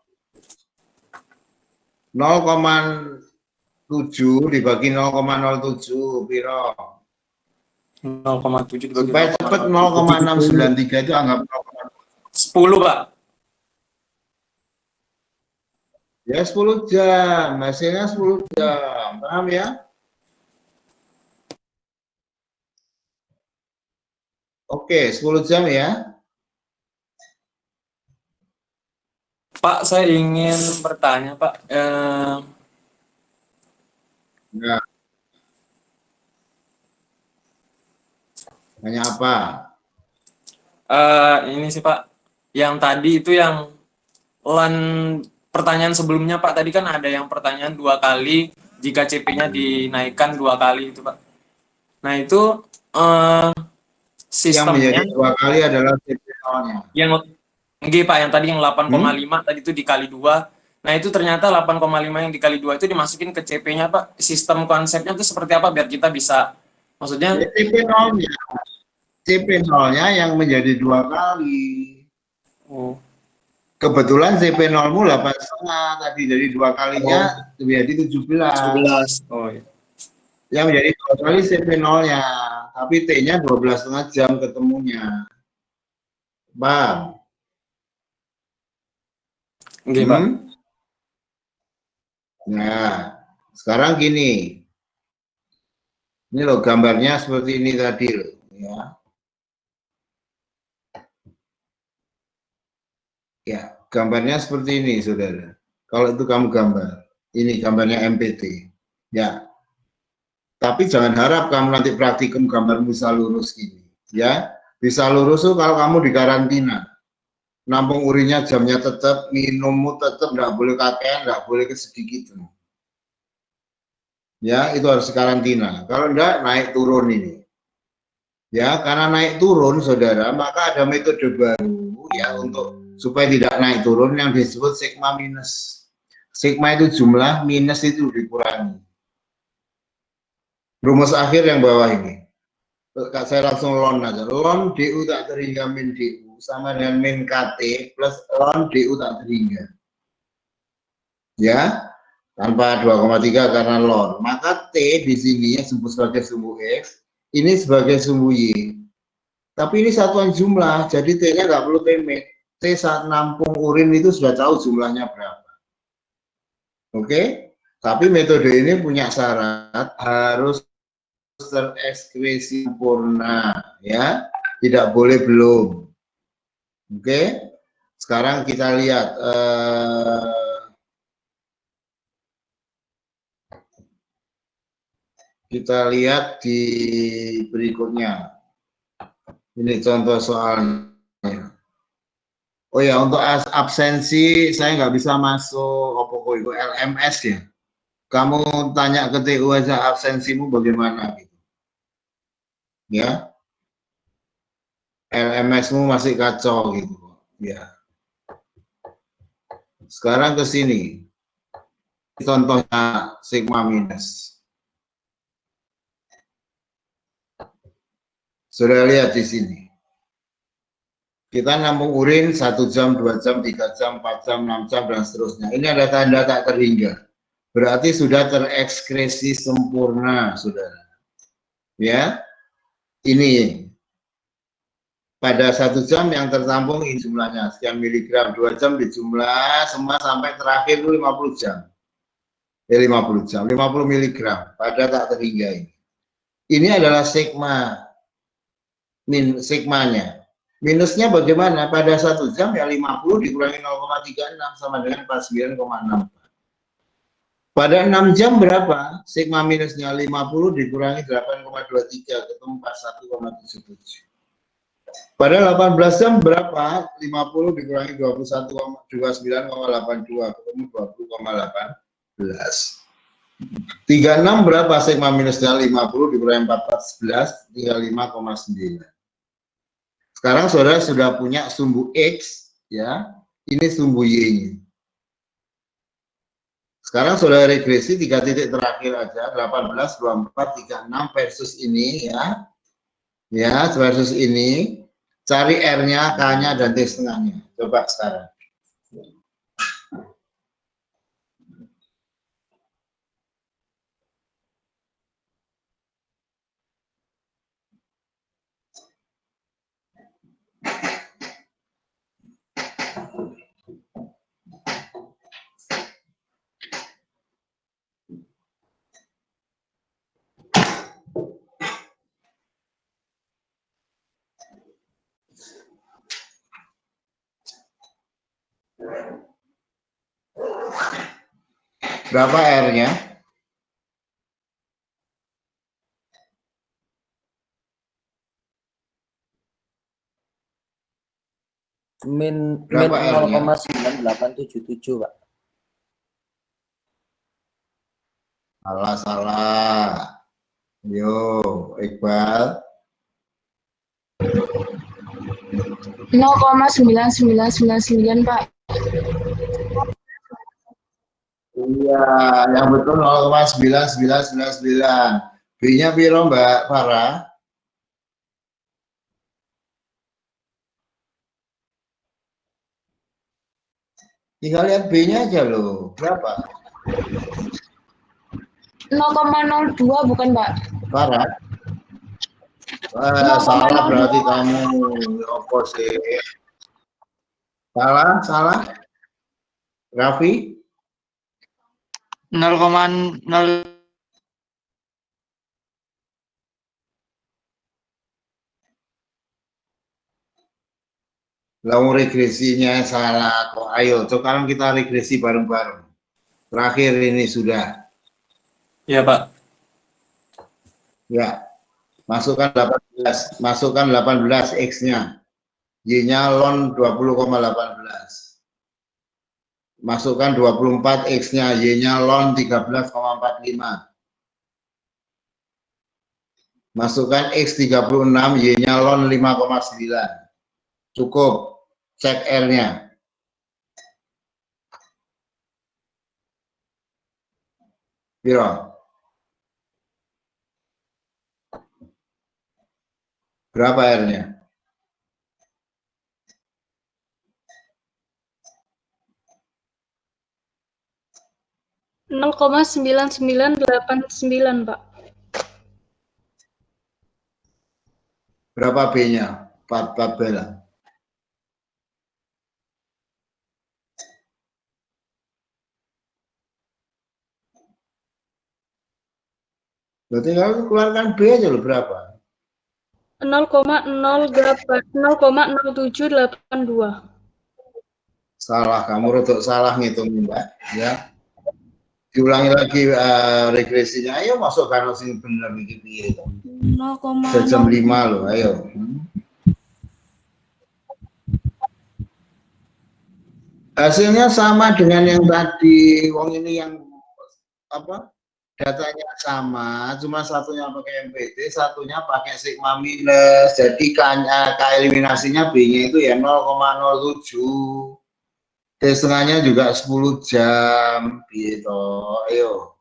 0,7 dibagi 0,07, piro? 0,7 dibagi Supaya cepat 0,693 itu anggap 10 Pak. ya 10 jam, hasilnya 10 jam. Paham ya? Oke, 10 jam ya. Pak, saya ingin bertanya Pak. Nah, tanya apa? Ini sih Pak, yang tadi itu yang LAN pertanyaan sebelumnya Pak, tadi kan ada yang pertanyaan 2 kali jika CP-nya dinaikkan 2 kali itu Pak. Nah itu Yang menjadi sistemnya 2 kali adalah CP0-nya. yang enggak Pak, yang tadi yang 8,5 tadi itu dikali 2. Nah itu ternyata 8,5 yang dikali 2 itu dimasukin ke CP-nya Pak. Sistem konsepnya itu seperti apa biar kita bisa, maksudnya CP0-nya, CP0-nya yang menjadi 2 kali. oh, Kebetulan CP0-mu 8,5 tadi, dari 2 kalinya menjadi 17. 11. Oh iya. Yang menjadi 2 kali CP0-nya, tapi T-nya 12,5 jam ketemunya. Bang. Enggak Pak. Nah, sekarang gini. Ini loh gambarnya seperti ini tadi loh, ya. Ya, gambarnya seperti ini, Saudara. Kalau itu kamu gambar. Ini gambarnya MPT. Ya. Tapi jangan harap kamu nanti praktikum gambar bisa lurus gini, ya. Bisa lurus tuh kalau kamu di karantina. Nampung urinnya jamnya tetap, minummu tetap, nggak boleh kakean, nggak boleh kesedikitan. Ya, itu harus karantina. Kalau enggak, naik turun ini. Ya, karena naik turun, Saudara, maka ada metode baru ya untuk supaya tidak naik turun yang disebut sigma minus. Sigma itu jumlah, minus itu dikurangi. Rumus akhir yang bawah ini. Saya langsung lon aja. Lon DU tak terhingga min DU sama dengan min KT plus lon DU tak terhingga. Ya, tanpa 2,3 karena lon. Maka T di sini yang disebut sebagai sumbu X, ini sebagai sumbu Y. Tapi ini satuan jumlah, jadi T-nya nggak perlu T-med. T saat nampung urin itu sudah tahu jumlahnya berapa. Oke? Tapi metode ini punya syarat harus terekskresi sempurna, ya. Tidak boleh belum. Oke? Sekarang kita lihat di berikutnya. Ini contoh soalnya. Oh ya, untuk absensi saya nggak bisa masuk itu LMS ya. Kamu tanya ke TU aja absensimu bagaimana gitu. Ya. LMS-mu masih kacau gitu. Ya. Sekarang ke sini. Contohnya sigma minus. Sudah lihat di sini. Kita nampung urin 1 jam, 2 jam, 3 jam, 4 jam, 6 jam, dan seterusnya. Ini ada tanda tak terhingga. Berarti sudah terekskresi sempurna, saudara. Ya, ini pada 1 jam yang tertampung ini jumlahnya sekian miligram, 2 jam dijumlah semua sampai terakhir itu 50 jam. 50 jam, 50 miligram pada tak terhingga ini. Ini adalah sigma, sigmanya. Minusnya bagaimana? Pada 1 jam ya 50 dikurangi 0,36 sama dengan 49,6. Pada 6 jam berapa? Sigma minusnya 50 dikurangi 8,23 ketemu 41,77. Pada 18 jam berapa? 50 dikurangi 29,82 ketemu 20,18. 36 berapa sigma minusnya? 50 dikurangi 14, 35,9. Sekarang saudara sudah punya sumbu X, ya. Ini sumbu Y-nya. Sekarang saudara regresi 3 titik terakhir aja, 18, 24, 36 versus ini, ya. Ya, versus ini. Cari R-nya, K-nya, dan T setengahnya. Coba sekarang. Berapa R-nya? Min Berapa R-nya? 0,9877, Pak. Salah. Yo, Iqbal. 0,9999, Pak. Iya, yang betul 0,9999. B-nya piro, Mbak Farah? Tinggal lihat B-nya aja loh. Berapa? 0,02 bukan, Pak? Farah? Wah, salah berarti kamu. Apa sih? Salah? Raffi? 0,0. Lalu regresinya salah kok. Ayo, sekarang kita regresi bareng-bareng. Terakhir ini sudah. Iya, Pak. Ya. Masukkan 18 X-nya. Y-nya ln 20,18. Masukkan 24 X-nya, Y-nya ln 13,45. Masukkan X36, Y-nya ln 5,9. Cukup. Cek R-nya. Piro? Berapa R-nya? Nol 0,9989, Pak. Berapa B-nya? 4 bela. Berarti kalau keluarkan B aja loh berapa? 0,0782. Salah, kamu rodok salah ngitung Mbak, ya. Diulangi lagi regresinya. Ayo masukkan sing bener iki piye to. 0,0. Jam 5 loh, ayo. Hasilnya sama dengan yang tadi. Wong ini yang apa? Datanya sama, cuma satunya pakai MPT, satunya pakai sigma minus. Jadi K eliminasinya B-nya itu ya 0,07. T setengahnya juga 10 jam gitu. Ayo.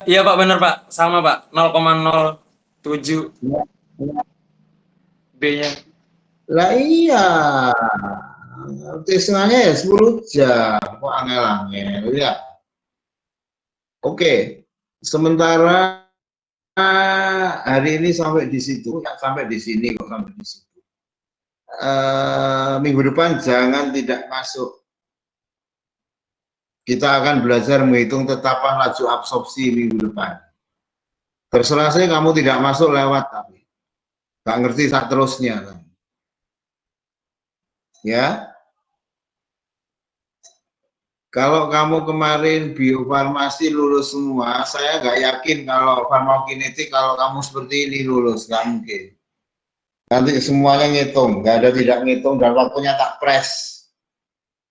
Iya Pak, bener Pak. Sama Pak, 0,07 B-nya. Lah iya. T setengahnya ya 10 jam. Kok angel-angel ya. Oke. Sementara hari ini sampai di situ, sampai di sini kok sampai di situ. Minggu depan jangan tidak masuk. Kita akan belajar menghitung tetapan laju absorpsi minggu depan. Terserah saya kamu tidak masuk lewat tapi nggak ngerti saat terusnya kan. Ya. Kalau kamu kemarin biofarmasi lulus semua, saya nggak yakin kalau farmakokinetik kalau kamu seperti ini lulus, nggak mungkin. Nanti semuanya ngitung, nggak ada tidak ngitung dan waktunya tak press.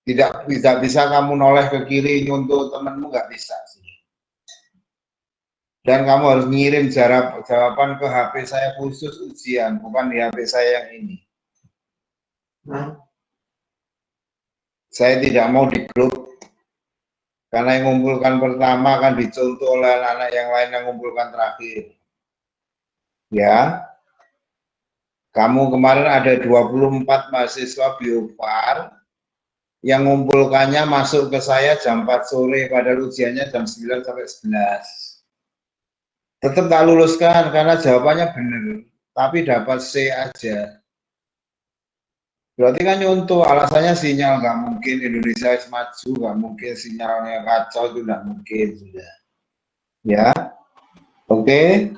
Tidak bisa kamu noleh ke kiri nyuntuh temenmu, nggak bisa sih. Dan kamu harus ngirim jawaban ke HP saya khusus ujian, bukan di HP saya yang ini. Saya tidak mau di grup. Karena yang mengumpulkan pertama akan dicontoh oleh anak-anak yang lain yang mengumpulkan terakhir. Ya. Kamu kemarin ada 24 mahasiswa biofar yang mengumpulkannya masuk ke saya jam 4 sore, padahal ujiannya jam 9 sampai 11. Tetap tak luluskan karena jawabannya benar, tapi dapat C aja. Berarti kan nyontoh, alasannya sinyal nggak mungkin, Indonesia maju nggak mungkin, sinyalnya kacau itu nggak mungkin sudah. Ya, oke.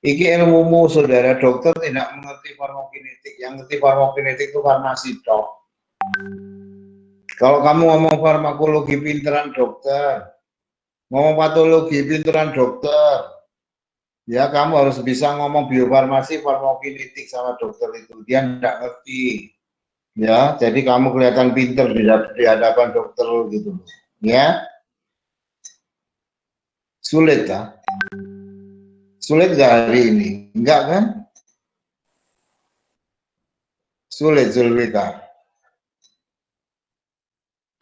Iki ilmumu saudara dokter tidak mengerti farmakokinetik, yang ngerti farmakokinetik itu farmasi dok. Kalau kamu ngomong farmakologi pinteran dokter, ngomong patologi pinteran dokter, ya kamu harus bisa ngomong biofarmasi, farmakokinetik sama dokter itu, dia tidak ngerti. Ya, jadi kamu kelihatan pinter di hadapan dokter gitu. Ya. Sulit ya? Sulit nggak hari ini? Enggak kan? Sulit, Zulwita.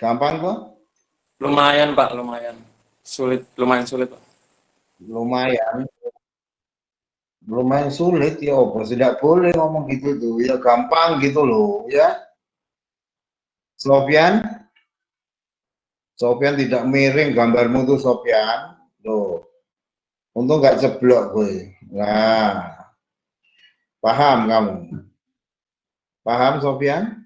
Gampang kok? Lumayan Pak, lumayan. Sulit, lumayan sulit Pak. Lumayan. Lumayan sulit ya, Opo. Tidak boleh ngomong gitu tuh. Ya gampang gitu loh, ya. Sofian? Sofian tidak miring gambarmu tuh, Sofian. Loh. Untung nggak ceblok gue. Nah. Paham kamu? Paham, Sofian?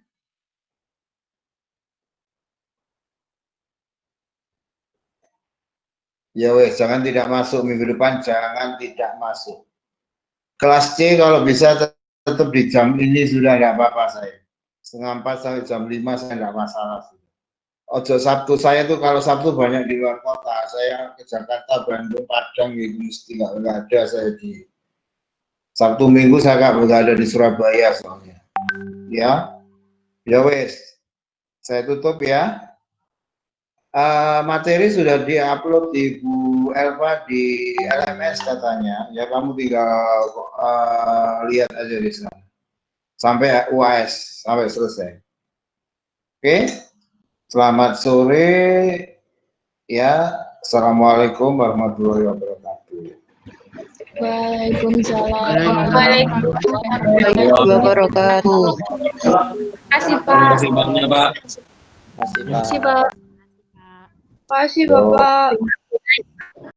Ya wes, jangan tidak masuk minggu depan, jangan tidak masuk. Kelas C kalau bisa tetap di jam ini sudah tidak apa-apa saya. 3:30 sampai jam 5 saya tidak masalah. Ojo Sabtu, saya tuh kalau Sabtu banyak di luar kota. Saya ke Jakarta, Bandung, Padang gitu mesti nggak ada saya di Sabtu Minggu saya nggak ada di Surabaya soalnya. Ya, ya wes. Saya tutup ya. Materi sudah diupload di Bu Elva di LMS katanya. Ya kamu tinggal lihat aja di sana. Sampai UAS, sampai selesai. Oke. Selamat sore. Ya. Assalamualaikum warahmatullahi wabarakatuh. Waalaikumsalam. Warahmatullahi wabarakatuh. Terima kasih Pak. Terima kasih banyak Pak. Masih Terima kasih Pak. Makasih Bapak.